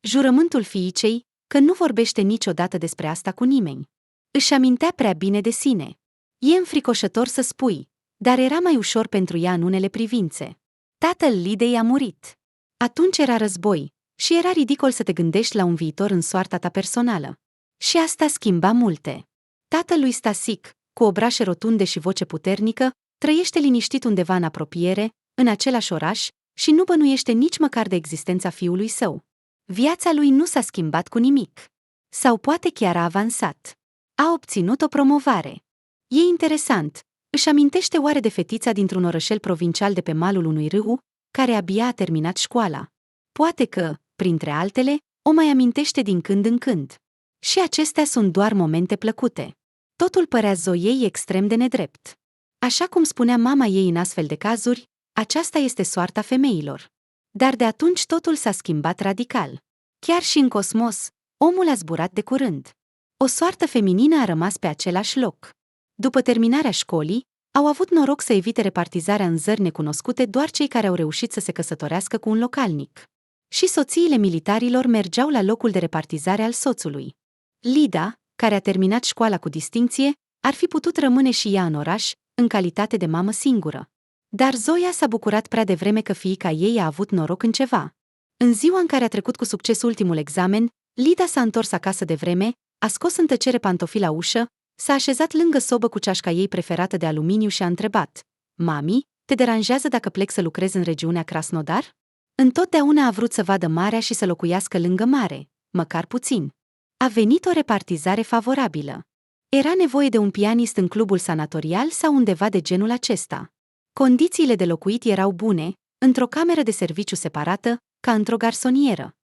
jurământul fiicei că nu vorbește niciodată despre asta cu nimeni. Își amintea prea bine de sine. E înfricoșător să spui, dar era mai ușor pentru ea în unele privințe. Tatăl Lidei a murit. Atunci era război și era ridicol să te gândești la un viitor în soarta ta personală. Și asta schimba multe. Tatăl lui Stasic, cu obrașe rotunde și voce puternică, trăiește liniștit undeva în apropiere, în același oraș, și nu bănuiește nici măcar de existența fiului său. Viața lui nu s-a schimbat cu nimic. Sau poate chiar a avansat. A obținut o promovare. E interesant, își amintește oare de fetița dintr-un orășel provincial de pe malul unui râu, care abia a terminat școala. Poate că, printre altele, o mai amintește din când în când. Și acestea sunt doar momente plăcute. Totul părea Zoiei extrem de nedrept. Așa cum spunea mama ei în astfel de cazuri, aceasta este soarta femeilor. Dar de atunci totul s-a schimbat radical. Chiar și în cosmos, omul a zburat de curând. O soartă feminină a rămas pe același loc. După terminarea școlii, au avut noroc să evite repartizarea în țări necunoscute doar cei care au reușit să se căsătorească cu un localnic. Și soțiile militarilor mergeau la locul de repartizare al soțului. Lida, care a terminat școala cu distincție, ar fi putut rămâne și ea în oraș, în calitate de mamă singură. Dar Zoia s-a bucurat prea devreme că fiica ei a avut noroc în ceva. În ziua în care a trecut cu succes ultimul examen, Lida s-a întors acasă de vreme, a scos în tăcere pantofii la ușă, s-a așezat lângă sobă cu ceașca ei preferată de aluminiu și a întrebat: Mami, te deranjează dacă plec să lucrez în regiunea Krasnodar? Întotdeauna a vrut să vadă marea și să locuiască lângă mare, măcar puțin. A venit o repartizare favorabilă. Era nevoie de un pianist în clubul sanatorial sau undeva de genul acesta. Condițiile de locuit erau bune, într-o cameră de serviciu separată, ca într-o garsonieră.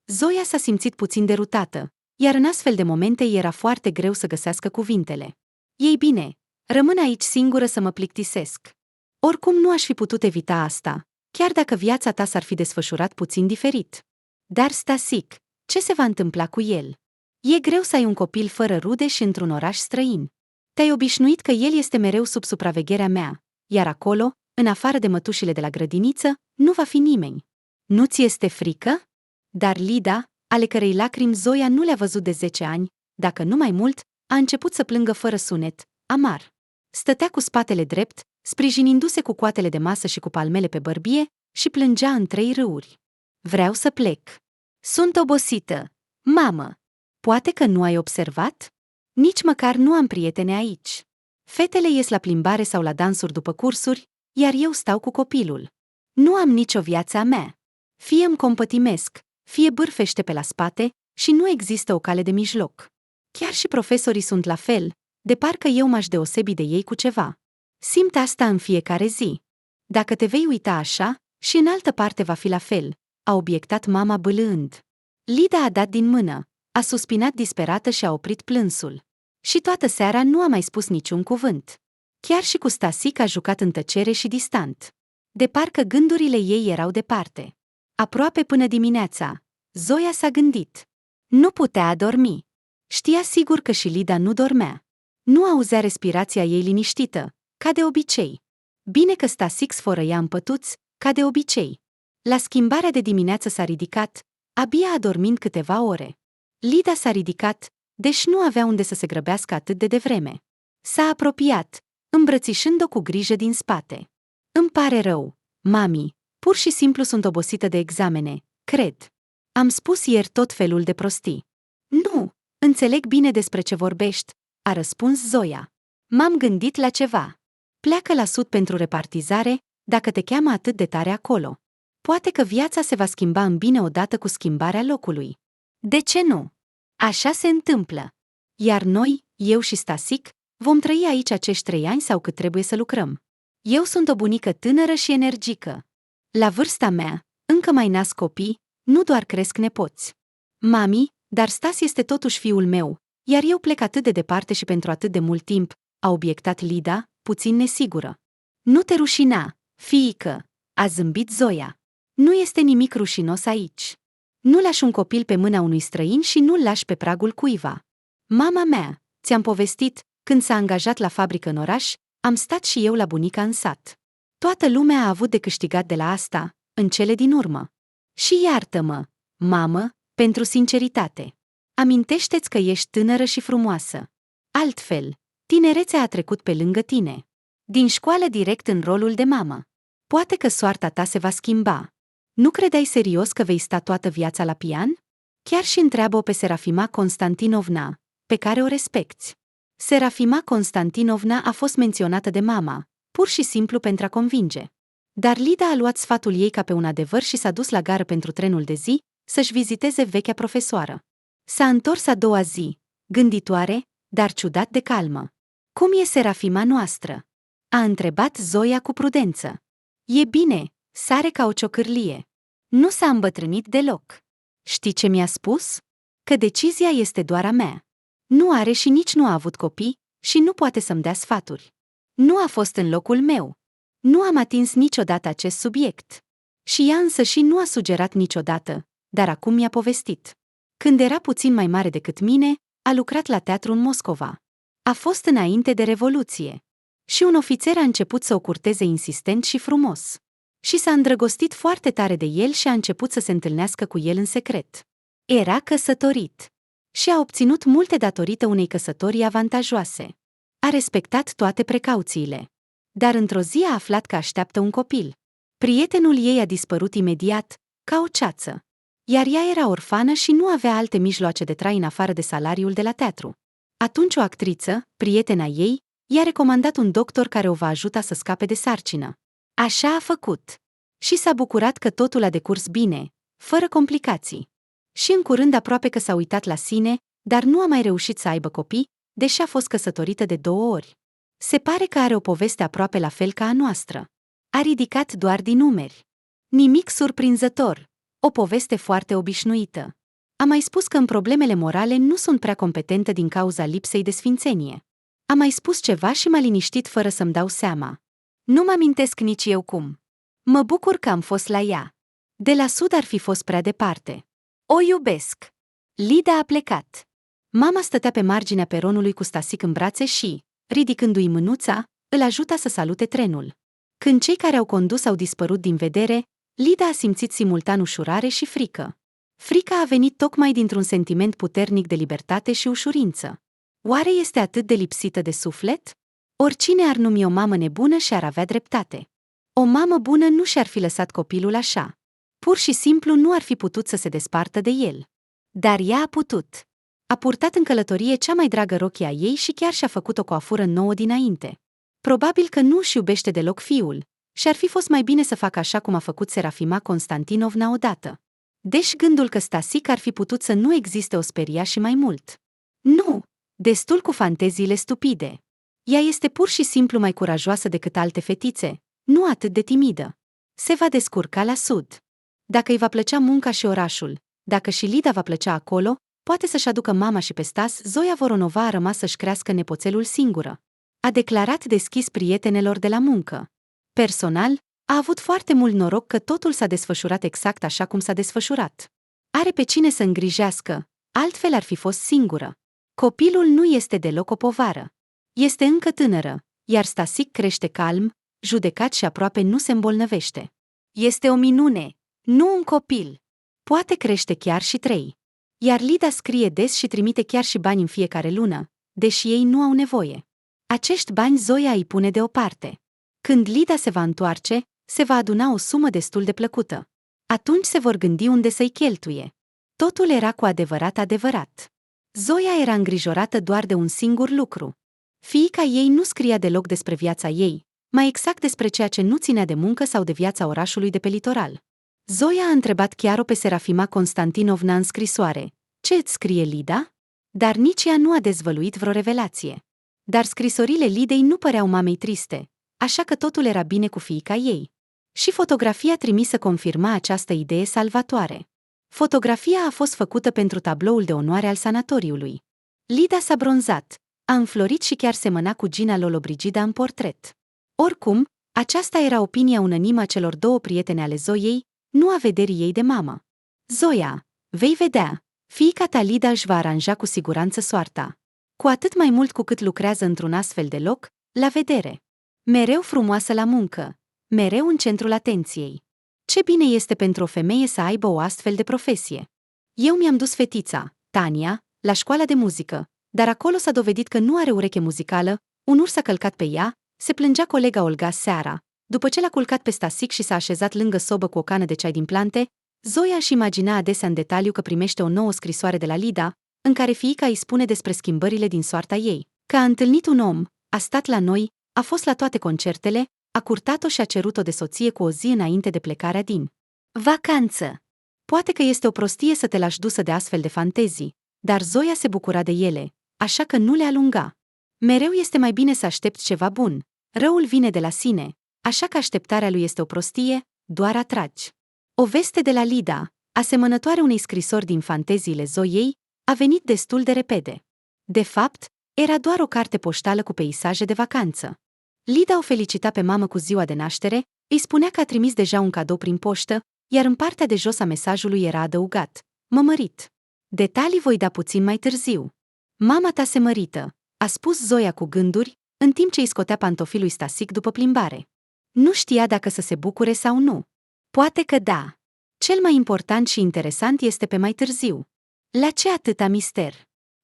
Zoia s-a simțit puțin derutată, iar în astfel de momente era foarte greu să găsească cuvintele. Ei bine, rămân aici singură să mă plictisesc. Oricum nu aș fi putut evita asta, chiar dacă viața ta s-ar fi desfășurat puțin diferit. Dar Stasic, ce se va întâmpla cu el? E greu să ai un copil fără rude și într-un oraș străin. Te-ai obișnuit că el este mereu sub supravegherea mea, iar acolo, în afară de mătușile de la grădiniță, nu va fi nimeni. Nu ți este frică? Dar Lida, ale cărei lacrimi Zoia nu le-a văzut de 10 ani, dacă nu mai mult, a început să plângă fără sunet, amar. Stătea cu spatele drept, sprijinindu-se cu coatele de masă și cu palmele pe bărbie, și plângea în 3 râuri. Vreau să plec. Sunt obosită. Mamă! Poate că nu ai observat? Nici măcar nu am prietene aici. Fetele ies la plimbare sau la dansuri după cursuri, iar eu stau cu copilul. Nu am nicio viață a mea. Fie îmi compătimesc, fie bârfește pe la spate și nu există o cale de mijloc. Chiar și profesorii sunt la fel, de parcă eu m-aș deosebi de ei cu ceva. Simt asta în fiecare zi. Dacă te vei uita așa, și în altă parte va fi la fel, a obiectat mama bâlând. Lida a dat din mână, a suspinat disperată și a oprit plânsul. Și toată seara nu a mai spus niciun cuvânt. Chiar și cu Stasic a jucat în tăcere și distant. De parcă gândurile ei erau departe. Aproape până dimineața, Zoia s-a gândit. Nu putea adormi. Știa sigur că și Lida nu dormea. Nu auzea respirația ei liniștită, ca de obicei. Bine că Stasic sfărăia în pătuț, ca de obicei. La schimbarea de dimineață s-a ridicat, abia adormind câteva ore. Lida s-a ridicat, deși nu avea unde să se grăbească atât de devreme. S-a apropiat, îmbrățișând-o cu grijă din spate. Îmi pare rău, mami, pur și simplu sunt obosită de examene, cred. Am spus ieri tot felul de prostii. Nu, înțeleg bine despre ce vorbești, a răspuns Zoia. M-am gândit la ceva. Pleacă la sud pentru repartizare, dacă te cheamă atât de tare acolo. Poate că viața se va schimba în bine odată cu schimbarea locului. De ce nu? Așa se întâmplă. Iar noi, eu și Stasic, vom trăi aici acești 3 ani sau cât trebuie să lucrăm. Eu sunt o bunică tânără și energică. La vârsta mea, încă mai nasc copii, nu doar cresc nepoți. Mami, dar Stas este totuși fiul meu, Iar eu plec atât de departe și pentru atât de mult timp, a obiectat Lida, puțin nesigură. Nu te rușina, fiică, a zâmbit Zoia. Nu este nimic rușinos aici. Nu lași un copil pe mâna unui străin și nu-l lași pe pragul cuiva. Mama mea, ți-am povestit, când s-a angajat la fabrică în oraș, am stat și eu la bunica în sat. Toată lumea a avut de câștigat de la asta, în cele din urmă. Și iartă-mă, mamă, pentru sinceritate. Amintește-ți că ești tânără și frumoasă. Altfel, tinerețea a trecut pe lângă tine. Din școală direct în rolul de mamă. Poate că soarta ta se va schimba. Nu credeai serios că vei sta toată viața la pian? Chiar și întreabă-o pe Serafima Constantinovna, pe care o respecti. Serafima Constantinovna a fost menționată de mama, pur și simplu pentru a convinge. Dar Lida a luat sfatul ei ca pe un adevăr și s-a dus la gară pentru trenul de zi, să-și viziteze vechea profesoară. S-a întors a doua zi, gânditoare, dar ciudat de calmă. Cum e Serafima noastră? A întrebat Zoia cu prudență. E bine, sare ca o ciocârlie. Nu s-a îmbătrânit deloc. Știi ce mi-a spus? Că decizia este doar a mea. Nu are și nici nu a avut copii și nu poate să-mi dea sfaturi. Nu a fost în locul meu. Nu am atins niciodată acest subiect. Și ea însă și nu a sugerat niciodată, dar acum mi-a povestit. Când era puțin mai mare decât mine, a lucrat la teatru în Moscova. A fost înainte de Revoluție. Și un ofițer a început să o curteze insistent și frumos. Și s-a îndrăgostit foarte tare de el și a început să se întâlnească cu el în secret. Era căsătorit. Și a obținut multe datorită unei căsătorii avantajoase. A respectat toate precauțiile. Dar într-o zi a aflat că așteaptă un copil. Prietenul ei a dispărut imediat, ca o ceață. Iar ea era orfană și nu avea alte mijloace de trai în afară de salariul de la teatru. Atunci o actriță, prietena ei, i-a recomandat un doctor care o va ajuta să scape de sarcină. Așa a făcut. Și s-a bucurat că totul a decurs bine, fără complicații. Și în curând aproape că s-a uitat la sine, dar nu a mai reușit să aibă copii, deși a fost căsătorită de 2 ori. Se pare că are o poveste aproape la fel ca a noastră. A ridicat doar din numeri. Nimic surprinzător. O poveste foarte obișnuită. A mai spus că în problemele morale nu sunt prea competentă din cauza lipsei de sfințenie. A mai spus ceva și m-a liniștit fără să-mi dau seama. Nu mă amintesc nici eu cum. Mă bucur că am fost la ea. De la sud ar fi fost prea departe. O iubesc. Lida a plecat. Mama stătea pe marginea peronului cu Stasic în brațe și, ridicându-i mânuța, îl ajuta să salute trenul. Când cei care au condus au dispărut din vedere, Lida a simțit simultan ușurare și frică. Frica a venit tocmai dintr-un sentiment puternic de libertate și ușurință. Oare este atât de lipsită de suflet? Oricine ar numi o mamă nebună și ar avea dreptate. O mamă bună nu și-ar fi lăsat copilul așa. Pur și simplu nu ar fi putut să se despartă de el. Dar ea a putut. A purtat în călătorie cea mai dragă rochie a ei și chiar și-a făcut o coafură nouă dinainte. Probabil că nu își iubește deloc fiul, și ar fi fost mai bine să facă așa cum a făcut Serafima Constantinovna odată. Deci gândul că Stasic ar fi putut să nu existe o speria și mai mult. Nu, destul cu fanteziile stupide. Ea este pur și simplu mai curajoasă decât alte fetițe, nu atât de timidă. Se va descurca la sud. Dacă îi va plăcea munca și orașul, dacă și Lida va plăcea acolo, poate să-și aducă mama și pe Stas. Zoia Voronova a rămas să-și crească nepoțelul singură. A declarat deschis prietenelor de la muncă. Personal, a avut foarte mult noroc că totul s-a desfășurat exact așa cum s-a desfășurat. Are pe cine să îngrijească, altfel ar fi fost singură. Copilul nu este deloc o povară. Este încă tânără, iar Stasic crește calm, judecat și aproape nu se îmbolnăvește. Este o minune, nu un copil. Poate crește chiar și 3. Iar Lida scrie des și trimite chiar și bani în fiecare lună, deși ei nu au nevoie. Acești bani Zoia îi pune deoparte. Când Lida se va întoarce, se va aduna o sumă destul de plăcută. Atunci se vor gândi unde să-i cheltuie. Totul era cu adevărat adevărat. Zoia era îngrijorată doar de un singur lucru. Fiica ei nu scria deloc despre viața ei, mai exact despre ceea ce nu ținea de muncă sau de viața orașului de pe litoral. Zoia a întrebat chiar-o pe Serafima Constantinovna în scrisoare: "Ce îți scrie Lida?" Dar nici ea nu a dezvăluit vreo revelație. Dar scrisorile Lidei nu păreau mamei triste, așa că totul era bine cu fiica ei. Și fotografia trimisă confirma această idee salvatoare. Fotografia a fost făcută pentru tabloul de onoare al sanatoriului. Lida s-a bronzat, a înflorit și chiar semăna cu Gina Lollobrigida în portret. Oricum, aceasta era opinia unanimă a celor două prietene ale Zoiei, nu a vederii ei de mamă. Zoia, vei vedea, fiica ta Lida își va aranja cu siguranță soarta. Cu atât mai mult cu cât lucrează într-un astfel de loc, la vedere. Mereu frumoasă la muncă, mereu în centrul atenției. Ce bine este pentru o femeie să aibă o astfel de profesie. Eu mi-am dus fetița, Tania, la școala de muzică, dar acolo s-a dovedit că nu are ureche muzicală, un urs a călcat pe ea, se plângea colega Olga seara. După ce l-a culcat pe Stasic și s-a așezat lângă sobă cu o cană de ceai din plante, Zoia își imagina adesea în detaliu că primește o nouă scrisoare de la Lida, în care fiica îi spune despre schimbările din soarta ei, că a întâlnit un om, a stat la noi, a fost la toate concertele, a curtat-o și a cerut-o de soție cu o zi înainte de plecarea din vacanță. Poate că este o prostie să te lași dusă de astfel de fantezii, dar Zoia se bucura de ele, așa că nu le alunga. Mereu este mai bine să aștepți ceva bun, răul vine de la sine, așa că așteptarea lui este o prostie, doar atragi. O veste de la Lida, asemănătoare unei scrisori din fanteziile Zoiei, a venit destul de repede. De fapt, era doar o carte poștală cu peisaje de vacanță. Lida o felicita pe mamă cu ziua de naștere, îi spunea că a trimis deja un cadou prin poștă, iar în partea de jos a mesajului era adăugat: mămărit. Detalii voi da puțin mai târziu. Mama ta se mărită, a spus Zoia cu gânduri, în timp ce îi scotea pantofii lui Stasic după plimbare. Nu știa dacă să se bucure sau nu. Poate că da. Cel mai important și interesant este pe mai târziu. La ce atâta mister?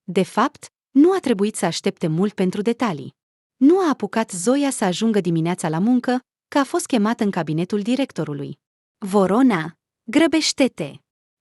De fapt, nu a trebuit să aștepte mult pentru detalii. Nu a apucat Zoia să ajungă dimineața la muncă, că a fost chemată în cabinetul directorului. Vorona, grăbește-te!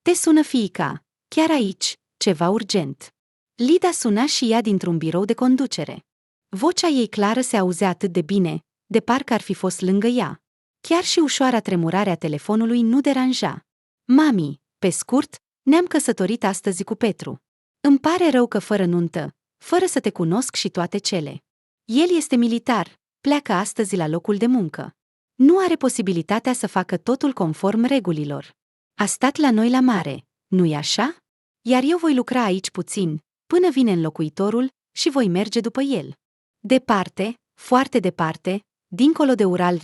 Te sună fiica, chiar aici, ceva urgent. Lida suna și ea dintr-un birou de conducere. Vocea ei clară se auzea atât de bine, de parcă ar fi fost lângă ea. Chiar și ușoara tremurare a telefonului nu deranja. Mami, pe scurt, ne-am căsătorit astăzi cu Petru. Îmi pare rău că fără nuntă, fără să te cunosc și toate cele. El este militar, pleacă astăzi la locul de muncă. Nu are posibilitatea să facă totul conform regulilor. A stat la noi la mare, nu-i așa? Iar eu voi lucra aici puțin, până vine înlocuitorul, și voi merge după el. Departe, foarte departe, dincolo de Ural,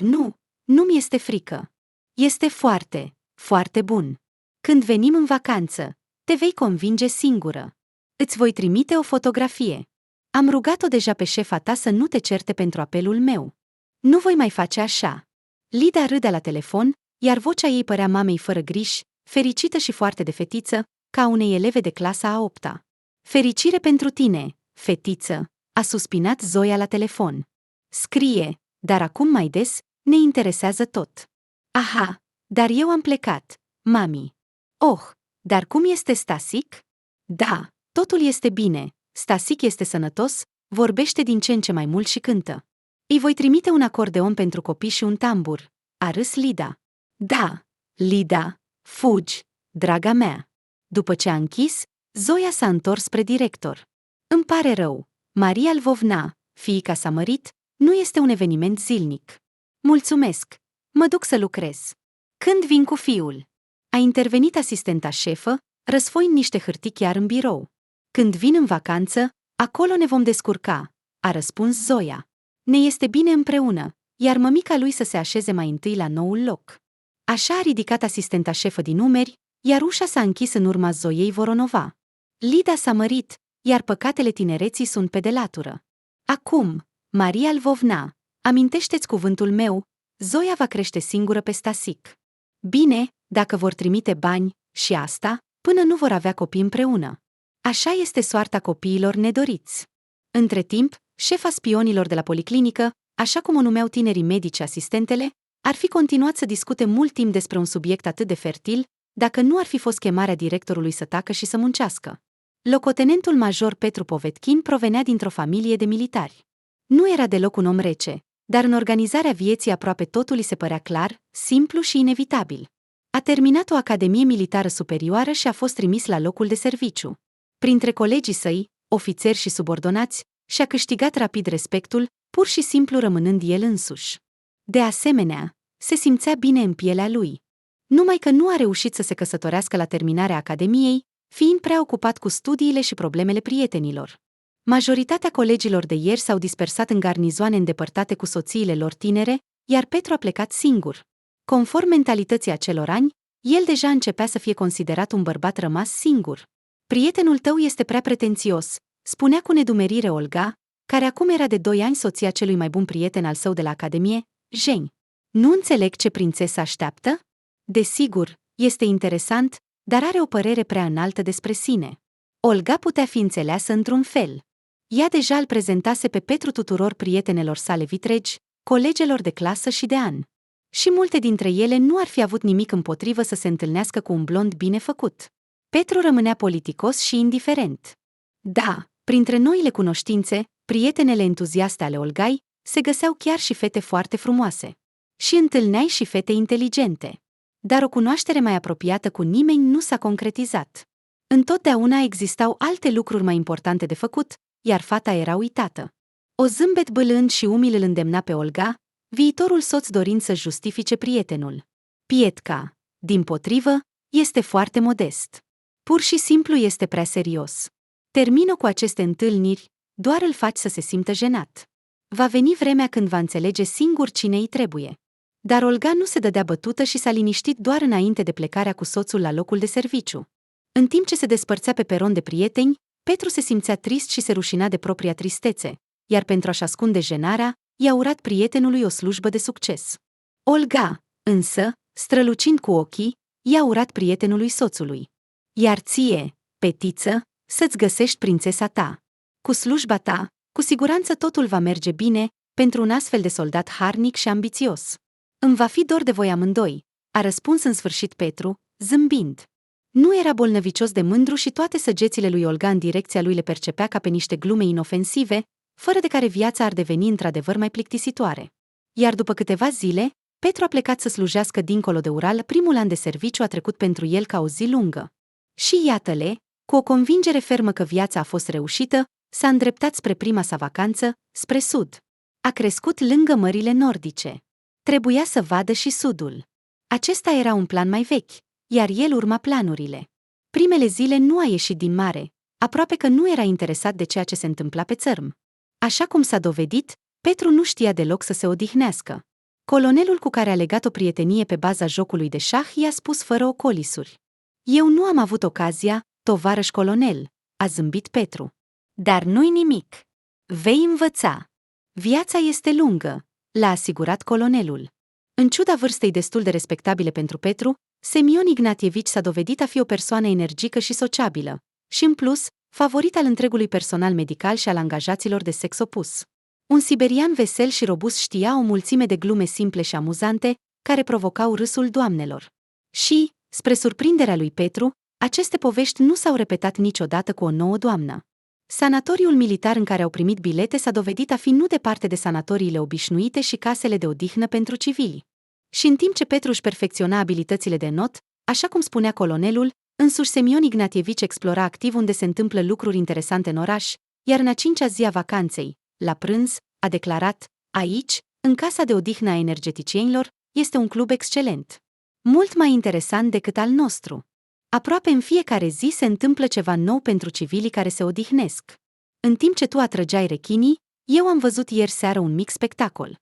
nu mi este frică. Este foarte, foarte bun. Când venim în vacanță, te vei convinge singură. Îți voi trimite o fotografie. Am rugat-o deja pe șefa ta să nu te certe pentru apelul meu. Nu voi mai face așa. Lida râdea la telefon, iar vocea ei părea mamei fără griji, fericită și foarte de fetiță, ca unei eleve de clasa a 8-a. Fericire pentru tine, fetiță, a suspinat Zoia la telefon. Scrie, dar acum mai des, ne interesează tot. Aha, dar eu am plecat, mami. Oh, dar cum este Stasic? Da, totul este bine, Stasic este sănătos, vorbește din ce în ce mai mult și cântă. Îi voi trimite un acordeon pentru copii și un tambur, a râs Lida. Da, Lida, fugi, draga mea. După ce a închis, Zoia s-a întors spre director. Îmi pare rău, Maria Lvovna, fiica s-a mărit, nu este un eveniment zilnic. Mulțumesc, mă duc să lucrez. Când vin cu fiul? A intervenit asistenta șefă, răsfoind niște hârtii chiar în birou. Când vin în vacanță, acolo ne vom descurca, a răspuns Zoia. Ne este bine împreună, iar mămica lui să se așeze mai întâi la noul loc. Așa a ridicat asistenta șefă din numeri, iar ușa s-a închis în urma Zoiei Voronova. Lida s-a mărit, iar păcatele tinereții sunt pe de latură. Acum, Maria Lvovna, amintește-ți cuvântul meu, Zoia va crește singură pe Stasic. Bine, dacă vor trimite bani, și asta, până nu vor avea copii împreună. Așa este soarta copiilor nedoriți. Între timp, șefa spionilor de la policlinică, așa cum o numeau tinerii medici asistentele, ar fi continuat să discute mult timp despre un subiect atât de fertil, dacă nu ar fi fost chemarea directorului să tacă și să muncească. Locotenentul major Petru Povetkin provenea dintr-o familie de militari. Nu era deloc un om rece, dar în organizarea vieții aproape totul îi se părea clar, simplu și inevitabil. A terminat o academie militară superioară și a fost trimis la locul de serviciu. Printre colegii săi, ofițeri și subordonați, și-a câștigat rapid respectul, pur și simplu rămânând el însuși. De asemenea, se simțea bine în pielea lui. Numai că nu a reușit să se căsătorească la terminarea academiei, fiind prea ocupat cu studiile și problemele prietenilor. Majoritatea colegilor de ieri s-au dispersat în garnizoane îndepărtate cu soțiile lor tinere, iar Petru a plecat singur. Conform mentalității acelor ani, el deja începea să fie considerat un bărbat rămas singur. Prietenul tău este prea pretențios, spunea cu nedumerire Olga, care acum era de 2 ani soția celui mai bun prieten al său de la academie, Jeni. Nu înțeleg ce prințesă așteaptă? Desigur, este interesant, dar are o părere prea înaltă despre sine. Olga putea fi înțeleasă într-un fel. Ea deja îl prezentase pe Petru tuturor prietenelor sale vitregi, colegelor de clasă și de an. Și multe dintre ele nu ar fi avut nimic împotrivă să se întâlnească cu un blond bine făcut. Petru rămânea politicos și indiferent. Da, printre noile cunoștințe, prietenele entuziaste ale Olgai, se găseau chiar și fete foarte frumoase. Și întâlneai și fete inteligente. Dar o cunoaștere mai apropiată cu nimeni nu s-a concretizat. Întotdeauna existau alte lucruri mai importante de făcut, iar fata era uitată. O zâmbet bâlând și umil îl îndemna pe Olga, viitorul soț dorind să justifice prietenul. Pietca, dimpotrivă, este foarte modest. Pur și simplu este prea serios. Termină cu aceste întâlniri, doar îl faci să se simtă jenat. Va veni vremea când va înțelege singur cine îi trebuie. Dar Olga nu se dădea bătută și s-a liniștit doar înainte de plecarea cu soțul la locul de serviciu. În timp ce se despărțea pe peron de prieteni, Petru se simțea trist și se rușina de propria tristețe, iar pentru a-și ascunde jenarea, i-a urat prietenului o slujbă de succes. Olga, însă, strălucind cu ochii, i-a urat prietenului soțului. Iar ție, petiță, să-ți găsești prințesa ta. Cu slujba ta, cu siguranță totul va merge bine, pentru un astfel de soldat harnic și ambițios. Îmi va fi dor de voi amândoi, a răspuns în sfârșit Petru, zâmbind. Nu era bolnăvicios de mândru și toate săgețile lui Olga în direcția lui le percepea ca pe niște glume inofensive, fără de care viața ar deveni într-adevăr mai plictisitoare. Iar după câteva zile, Petru a plecat să slujească dincolo de Ural, primul an de serviciu a trecut pentru el ca o zi lungă. Și iată-le, cu o convingere fermă că viața a fost reușită, s-a îndreptat spre prima sa vacanță, spre sud. A crescut lângă mările nordice. Trebuia să vadă și sudul. Acesta era un plan mai vechi, iar el urma planurile. Primele zile nu a ieșit din mare, aproape că nu era interesat de ceea ce se întâmpla pe țărm. Așa cum s-a dovedit, Petru nu știa deloc să se odihnească. Colonelul cu care a legat o prietenie pe baza jocului de șah i-a spus fără ocolisuri. Eu nu am avut ocazia, tovarăș colonel, a zâmbit Petru. Dar nu-i nimic. Vei învăța. Viața este lungă, l-a asigurat colonelul. În ciuda vârstei destul de respectabile pentru Petru, Semion Ignatievici s-a dovedit a fi o persoană energică și sociabilă, și în plus, favorit al întregului personal medical și al angajaților de sex opus. Un siberian vesel și robust știa o mulțime de glume simple și amuzante, care provocau râsul doamnelor. Și, spre surprinderea lui Petru, aceste povești nu s-au repetat niciodată cu o nouă doamnă. Sanatoriul militar în care au primit bilete s-a dovedit a fi nu departe de sanatoriile obișnuite și casele de odihnă pentru civili. Și în timp ce Petru își perfecționa abilitățile de not, așa cum spunea colonelul, însuși Semion Ignatievici explora activ unde se întâmplă lucruri interesante în oraș, iar în a 5-a zi a vacanței, la prânz, a declarat: aici, în casa de odihnă a energeticienilor, este un club excelent. Mult mai interesant decât al nostru. Aproape în fiecare zi se întâmplă ceva nou pentru civilii care se odihnesc. În timp ce tu atrăgeai rechinii, eu am văzut ieri seară un mic spectacol.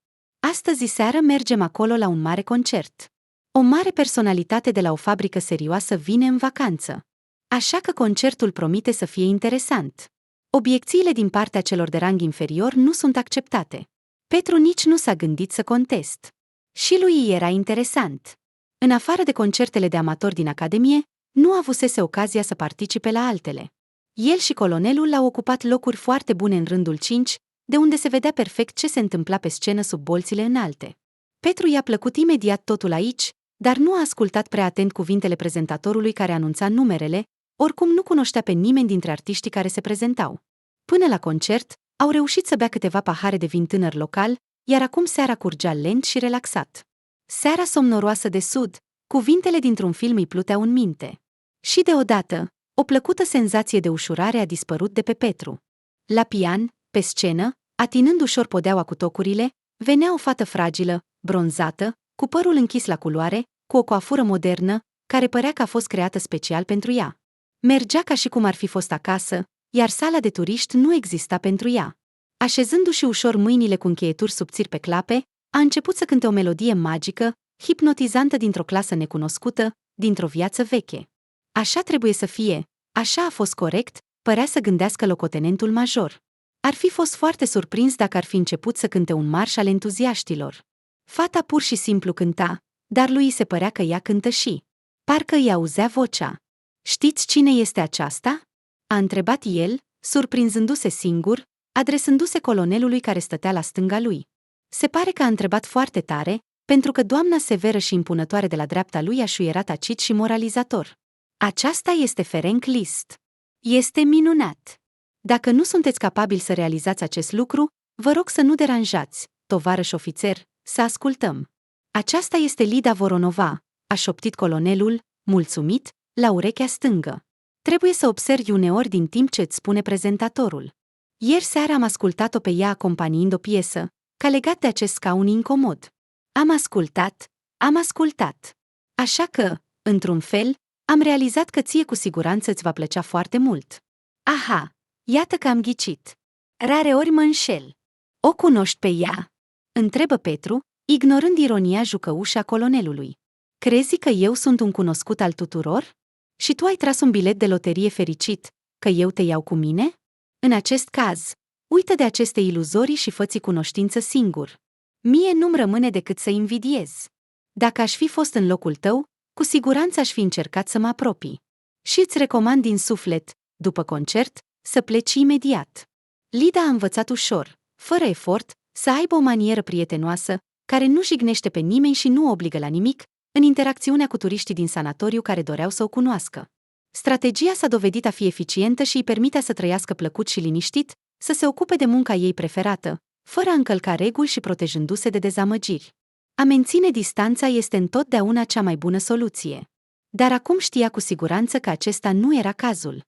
Astăzi seară mergem acolo la un mare concert. O mare personalitate de la o fabrică serioasă vine în vacanță. Așa că concertul promite să fie interesant. Obiecțiile din partea celor de rang inferior nu sunt acceptate. Petru nici nu s-a gândit să contest. Și lui era interesant. În afară de concertele de amatori din academie, nu avusese ocazia să participe la altele. El și colonelul au ocupat locuri foarte bune în rândul 5, de unde se vedea perfect ce se întâmpla pe scenă sub bolțile înalte. Petru i-a plăcut imediat totul aici, dar nu a ascultat prea atent cuvintele prezentatorului care anunța numerele, oricum nu cunoștea pe nimeni dintre artiștii care se prezentau. Până la concert, au reușit să bea câteva pahare de vin tânăr local, iar acum seara curgea lent și relaxat. Seara somnoroasă de sud, cuvintele dintr-un film îi pluteau în minte. Și deodată, o plăcută senzație de ușurare a dispărut de pe Petru. La pian, pe scenă, atinând ușor podeaua cu tocurile, venea o fată fragilă, bronzată, cu părul închis la culoare, cu o coafură modernă, care părea că a fost creată special pentru ea. Mergea ca și cum ar fi fost acasă, iar sala de turiști nu exista pentru ea. Așezându-și ușor mâinile cu încheieturi subțiri pe clape, a început să cânte o melodie magică, hipnotizantă dintr-o clasă necunoscută, dintr-o viață veche. Așa trebuie să fie, așa a fost corect, părea să gândească locotenentul major. Ar fi fost foarte surprins dacă ar fi început să cânte un marș al entuziaștilor. Fata pur și simplu cânta, dar lui se părea că ea cântă și. Parcă îi auzea vocea. Știți cine este aceasta? A întrebat el, surprinzându-se singur, adresându-se colonelului care stătea la stânga lui. Se pare că a întrebat foarte tare, pentru că doamna severă și impunătoare de la dreapta lui a șuierat acid și moralizator. Aceasta este Ferenc Liszt. Este minunat. Dacă nu sunteți capabili să realizați acest lucru, vă rog să nu deranjați, tovarăș ofițer, să ascultăm. Aceasta este Lida Voronova, a șoptit colonelul, mulțumit, la urechea stângă. Trebuie să observi uneori din timp ce îți spune prezentatorul. Ieri seara am ascultat-o pe ea acompaniind o piesă, ca legat de acest scaun incomod. Am ascultat. Așa că, într-un fel, am realizat că ție cu siguranță îți va plăcea foarte mult. Aha, iată că am ghicit. Rareori mă înșel. O cunoști pe ea? Întrebă Petru, ignorând ironia jucăușă a colonelului. Crezi că eu sunt un cunoscut al tuturor? Și tu ai tras un bilet de loterie fericit, că eu te iau cu mine? În acest caz, uită de aceste iluzorii și fă-ți cunoștință singur. Mie nu-mi rămâne decât să invidiez. Dacă aș fi fost în locul tău, cu siguranță aș fi încercat să mă apropii. Și îți recomand din suflet, după concert, să pleci imediat. Lida a învățat ușor, fără efort, să aibă o manieră prietenoasă, care nu jignește pe nimeni și nu o obligă la nimic, în interacțiunea cu turiștii din sanatoriu care doreau să o cunoască. Strategia s-a dovedit a fi eficientă și îi permitea să trăiască plăcut și liniștit, să se ocupe de munca ei preferată, fără a încălca reguli și protejându-se de dezamăgiri. A menține distanța este întotdeauna cea mai bună soluție. Dar acum știa cu siguranță că acesta nu era cazul.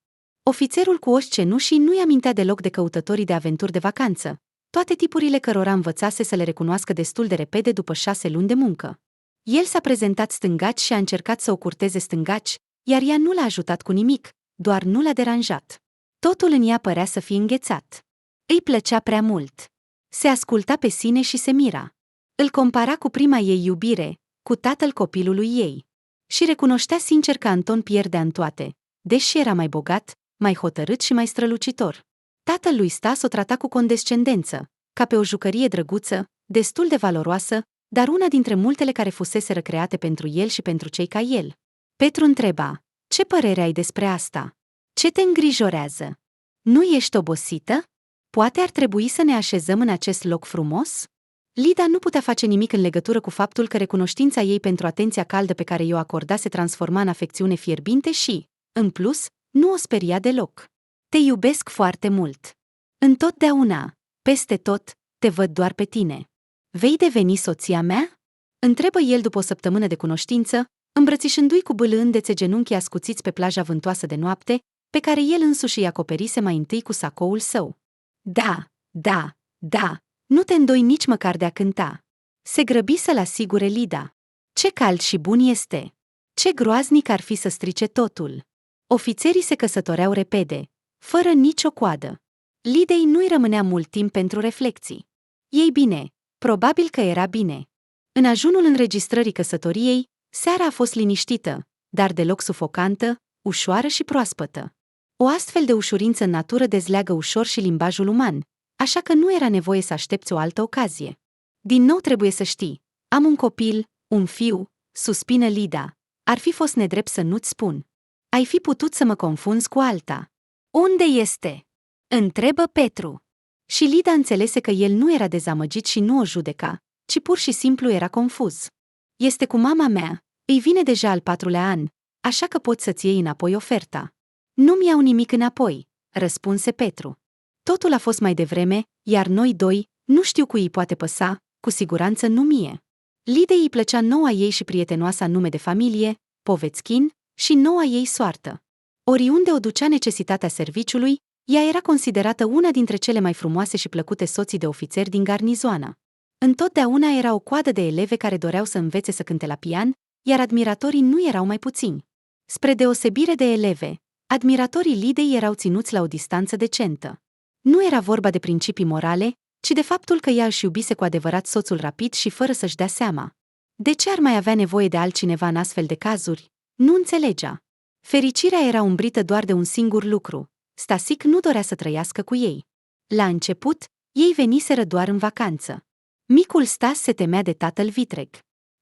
Ofițerul cu ochi cenușii nu-i amintea deloc de căutătorii de aventuri de vacanță, toate tipurile cărora învățase să le recunoască destul de repede după 6 luni de muncă. El s-a prezentat stângaci și a încercat să o curteze stângaci, iar ea nu l-a ajutat cu nimic, doar nu l-a deranjat. Totul în ea părea să fie înghețat. Îi plăcea prea mult. Se asculta pe sine și se mira. Îl compara cu prima ei iubire, cu tatăl copilului ei. Și recunoștea sincer că Anton pierdea în toate, deși era mai bogat, mai hotărât și mai strălucitor. Tatăl lui Stas o trata cu condescendență, ca pe o jucărie drăguță, destul de valoroasă, dar una dintre multele care fuseseră create pentru el și pentru cei ca el. Petru întreba, ce părere ai despre asta? Ce te îngrijorează? Nu ești obosită? Poate ar trebui să ne așezăm în acest loc frumos? Lida nu putea face nimic în legătură cu faptul că recunoștința ei pentru atenția caldă pe care i-o acorda se transforma în afecțiune fierbinte și, în plus, nu o speria deloc. Te iubesc foarte mult. Întotdeauna, peste tot, te văd doar pe tine. Vei deveni soția mea? Întrebă el după o săptămână de cunoștință, îmbrățișându-i cu bâlâândețe genunchii ascuțiți pe plaja vântoasă de noapte, pe care el însuși îi acoperise mai întâi cu sacoul său. Da, nu te îndoi nici măcar de a cânta. Se grăbi să-l asigure Lida. Ce cald și bun este! Ce groaznic ar fi să strice totul! Ofițerii se căsătoreau repede, fără nicio coadă. Lidei nu-i rămânea mult timp pentru reflecții. Ei bine, probabil că era bine. În ajunul înregistrării căsătoriei, seara a fost liniștită, dar deloc sufocantă, ușoară și proaspătă. O astfel de ușurință în natură dezleagă ușor și limbajul uman, așa că nu era nevoie să aștepți o altă ocazie. Din nou trebuie să știi, am un copil, un fiu, suspină Lida. Ar fi fost nedrept să nu-ți spun. Ai fi putut să mă confunzi cu alta. Unde este? Întrebă Petru. Și Lida înțelese că el nu era dezamăgit și nu o judeca, ci pur și simplu era confuz. Este cu mama mea, îi vine deja al 4-lea an, așa că poți să-ți iei înapoi oferta. Nu-mi iau nimic înapoi, răspunse Petru. Totul a fost mai devreme, iar noi doi, nu știu cui îi poate păsa, cu siguranță nu mie. Lidei îi plăcea noua ei și prietenoasa nume de familie, Povețchin, și noua ei soartă. Oriunde o ducea necesitatea serviciului, ea era considerată una dintre cele mai frumoase și plăcute soții de ofițeri din garnizoană. Întotdeauna era o coadă de eleve care doreau să învețe să cânte la pian, iar admiratorii nu erau mai puțini. Spre deosebire de eleve, Admiratorii Lidei erau ținuți la o distanță decentă. Nu era vorba de principii morale, ci de faptul că ea își iubise cu adevărat soțul rapid și fără să-și dea seama. De ce ar mai avea nevoie de altcineva în astfel de cazuri? Nu înțelegea. Fericirea era umbrită doar de un singur lucru. Stasic nu dorea să trăiască cu ei. La început, ei veniseră doar în vacanță. Micul Stas se temea de tatăl vitreg.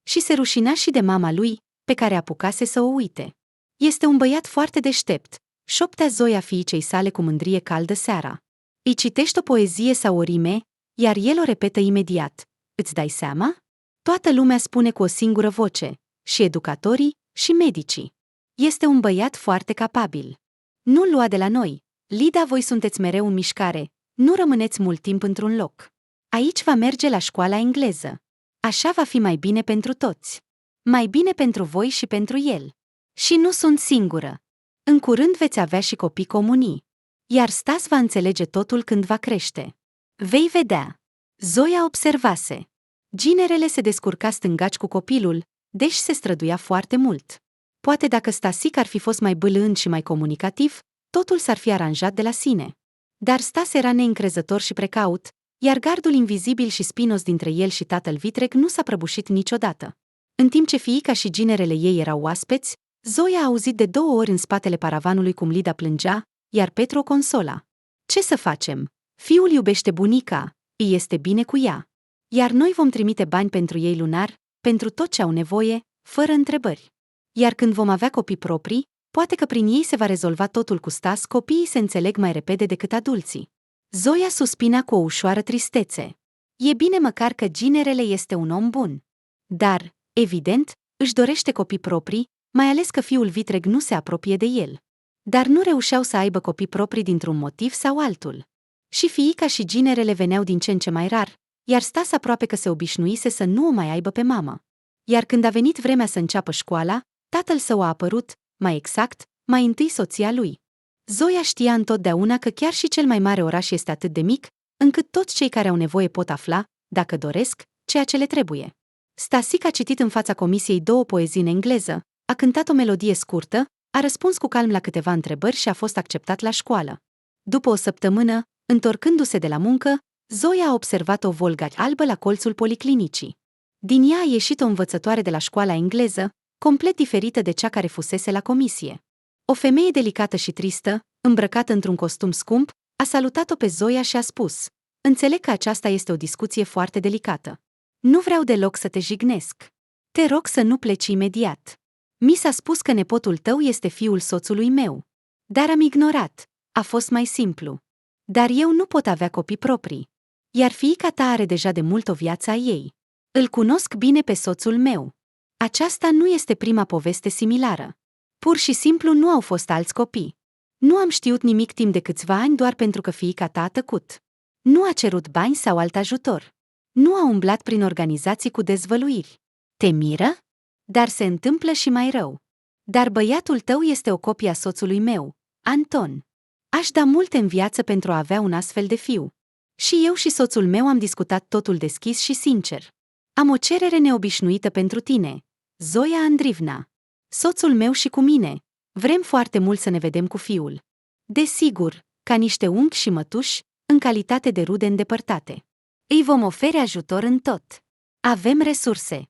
Și se rușinea și de mama lui, pe care apucase să o uite. Este un băiat foarte deștept, șoptea Zoia fiicei sale cu mândrie caldă seara. Îi citești o poezie sau o rime, iar el o repetă imediat. Îți dai seama? Toată lumea spune cu o singură voce, și educatorii, și medicii. Este un băiat foarte capabil. Nu-l lua de la noi. Lida, voi sunteți mereu în mișcare, nu rămâneți mult timp într-un loc. Aici va merge la școala engleză. Așa va fi mai bine pentru toți. Mai bine pentru voi și pentru el. Și nu sunt singură. În curând veți avea și copii comunii. Iar Stas va înțelege totul când va crește. Vei vedea. Zoia observase. Ginerele se descurca stângaci cu copilul, deși se străduia foarte mult. Poate dacă Stasic ar fi fost mai bâlând și mai comunicativ, totul s-ar fi aranjat de la sine. Dar Stas era neîncrezător și precaut, iar gardul invizibil și spinos dintre el și tatăl vitreg nu s-a prăbușit niciodată. În timp ce fiica și ginerele ei erau oaspeți, Zoia a auzit de 2 ori în spatele paravanului cum Lida plângea, iar Petru o consola. Ce să facem? Fiul iubește bunica, îi este bine cu ea. Iar noi vom trimite bani pentru ei lunar, pentru tot ce au nevoie, fără întrebări. Iar când vom avea copii proprii, poate că prin ei se va rezolva totul cu Stas, copiii se înțeleg mai repede decât adulții. Zoia suspina cu o ușoară tristețe. E bine măcar că ginerele este un om bun. Dar, evident, își dorește copii proprii, mai ales că fiul vitreg nu se apropie de el. Dar nu reușeau să aibă copii proprii dintr-un motiv sau altul. Și fiica și ginerele veneau din ce în ce mai rar, iar Stas aproape că se obișnuise să nu o mai aibă pe mamă. Iar când a venit vremea să înceapă școala, tatăl său a apărut, mai exact, mai întâi soția lui. Zoia știa întotdeauna că chiar și cel mai mare oraș este atât de mic, încât toți cei care au nevoie pot afla, dacă doresc, ceea ce le trebuie. Stasic a citit în fața comisiei 2 poezii în engleză, a cântat o melodie scurtă, a răspuns cu calm la câteva întrebări și a fost acceptat la școală. După o săptămână, întorcându-se de la muncă, Zoia a observat o Volga albă la colțul policlinicii. Din ea a ieșit o învățătoare de la școala engleză, complet diferită de cea care fusese la comisie. O femeie delicată și tristă, îmbrăcată într-un costum scump, a salutat-o pe Zoia și a spus: „Înțeleg că aceasta este o discuție foarte delicată. Nu vreau deloc să te jignesc. Te rog să nu pleci imediat. Mi s-a spus că nepotul tău este fiul soțului meu. Dar am ignorat. A fost mai simplu. Dar eu nu pot avea copii proprii. Iar fiica ta are deja de mult o viață a ei. Îl cunosc bine pe soțul meu. Aceasta nu este prima poveste similară. Pur și simplu nu au fost alți copii. Nu am știut nimic timp de câțiva ani doar pentru că fiica ta a tăcut. Nu a cerut bani sau alt ajutor. Nu a umblat prin organizații cu dezvăluiri. Te miră? Dar se întâmplă și mai rău. Dar băiatul tău este o copie a soțului meu, Anton. Aș da multe în viață pentru a avea un astfel de fiu. Și eu și soțul meu am discutat totul deschis și sincer. Am o cerere neobișnuită pentru tine, Zoia Andrivna. Soțul meu și cu mine. Vrem foarte mult să ne vedem cu fiul. Desigur, ca niște unchi și mătuși, în calitate de rude îndepărtate. Îi vom oferi ajutor în tot. Avem resurse.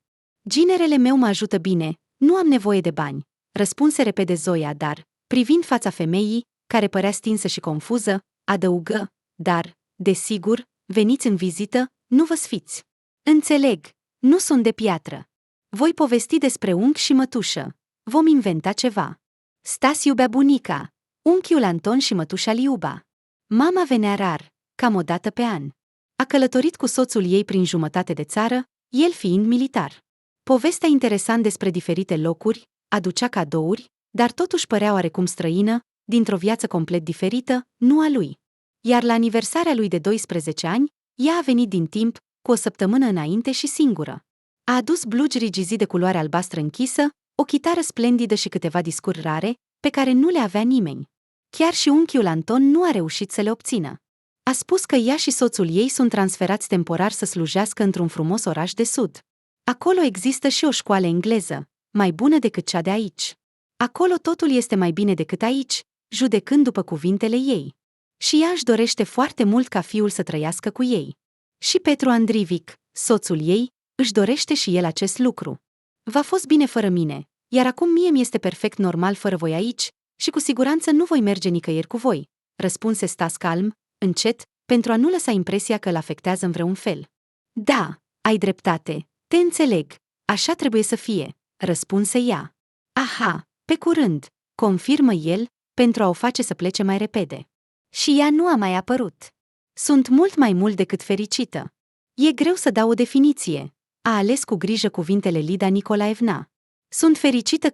Ginerele meu mă ajută bine, nu am nevoie de bani, răspunse repede Zoia, dar, privind fața femeii, care părea stinsă și confuză, adăugă: „Dar, desigur, veniți în vizită, nu vă sfiți. Înțeleg, nu sunt de piatră. Voi povesti despre unchi și mătușă. Vom inventa ceva. Stas iubea bunica, unchiul Anton și mătușa Liuba. Mama venea rar, cam o dată pe an. A călătorit cu soțul ei prin jumătate de țară, el fiind militar. Povestea interesant despre diferite locuri, aducea cadouri, dar totuși părea oarecum străină, dintr-o viață complet diferită, nu a lui. Iar la aniversarea lui de 12 ani, ea a venit din timp, cu o săptămână înainte și singură. A adus blugi rigizii de culoare albastră închisă, o chitară splendidă și câteva discuri rare, pe care nu le avea nimeni. Chiar și unchiul Anton nu a reușit să le obțină. A spus că ea și soțul ei sunt transferați temporar să slujească într-un frumos oraș de sud. Acolo există și o școală engleză, mai bună decât cea de aici. Acolo totul este mai bine decât aici, judecând după cuvintele ei. Și ea își dorește foarte mult ca fiul să trăiască cu ei. Și Petru Andrivic, soțul ei, își dorește și el acest lucru. V-a fost bine fără mine, iar acum mie mi este perfect normal fără voi aici, și cu siguranță nu voi merge nicăieri cu voi, răspunse Stas calm, încet, pentru a nu lăsa impresia că îl afectează în vreun fel. Da, ai dreptate, te înțeleg, așa trebuie să fie, răspunse ea. Aha, pe curând, confirmă el, pentru a o face să plece mai repede. Și ea nu a mai apărut. Sunt mult mai mult decât fericită. E greu să dau o definiție. A ales cu grijă cuvintele Lida Nicolaevna. Sunt fericită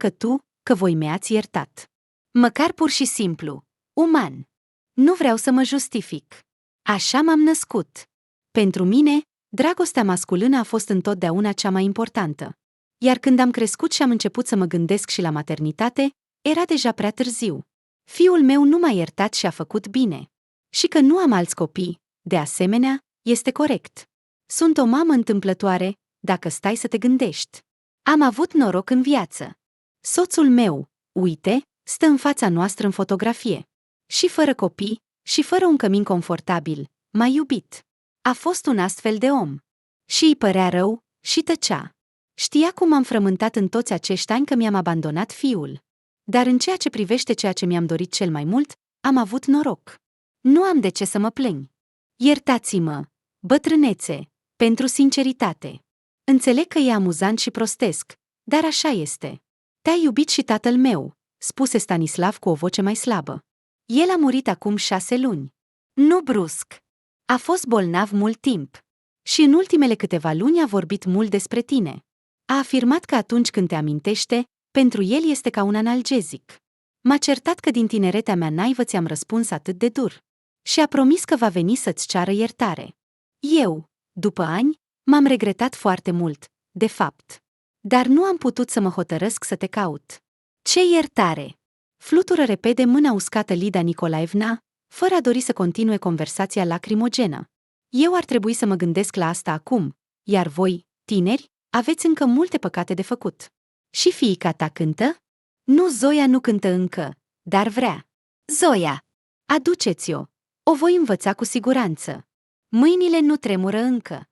că voi mi-ați iertat. Măcar pur și simplu, uman. Nu vreau să mă justific. Așa m-am născut. Pentru mine, dragostea masculină a fost întotdeauna cea mai importantă. Iar când am crescut și am început să mă gândesc și la maternitate, era deja prea târziu. Fiul meu nu m-a iertat și a făcut bine. Și că nu am alți copii, de asemenea, este corect. Sunt o mamă întâmplătoare, dacă stai să te gândești. Am avut noroc în viață. Soțul meu, uite, stă în fața noastră în fotografie. Și fără copii, și fără un cămin confortabil, m-a iubit. A fost un astfel de om. Și îi părea rău, și tăcea. Știa cum am frământat în toți acești ani că mi-am abandonat fiul. Dar în ceea ce privește ceea ce mi-am dorit cel mai mult, am avut noroc. Nu am de ce să mă plâng. Iertați-mă, bătrânețe, pentru sinceritate. Înțeleg că e amuzant și prostesc, dar așa este. Te-a iubit și tatăl meu, spuse Stanislav cu o voce mai slabă. El a murit acum 6 luni. Nu brusc. A fost bolnav mult timp. Și în ultimele câteva luni a vorbit mult despre tine. A afirmat că atunci când te amintește, pentru el este ca un analgezic. M-a certat că din tineretea mea naivă ți-am răspuns atât de dur. Și a promis că va veni să-ți ceară iertare. Eu, după ani, m-am regretat foarte mult, de fapt. Dar nu am putut să mă hotărăsc să te caut. Ce iertare! Flutură repede mâna uscată Lida Nicolaevna, fără a dori să continue conversația lacrimogenă. Eu ar trebui să mă gândesc la asta acum, iar voi, tineri, aveți încă multe păcate de făcut. Și fiica ta cântă? Nu, Zoia nu cântă încă, dar vrea. Zoia! Aduceți-o! O voi învăța cu siguranță. Mâinile nu tremură încă.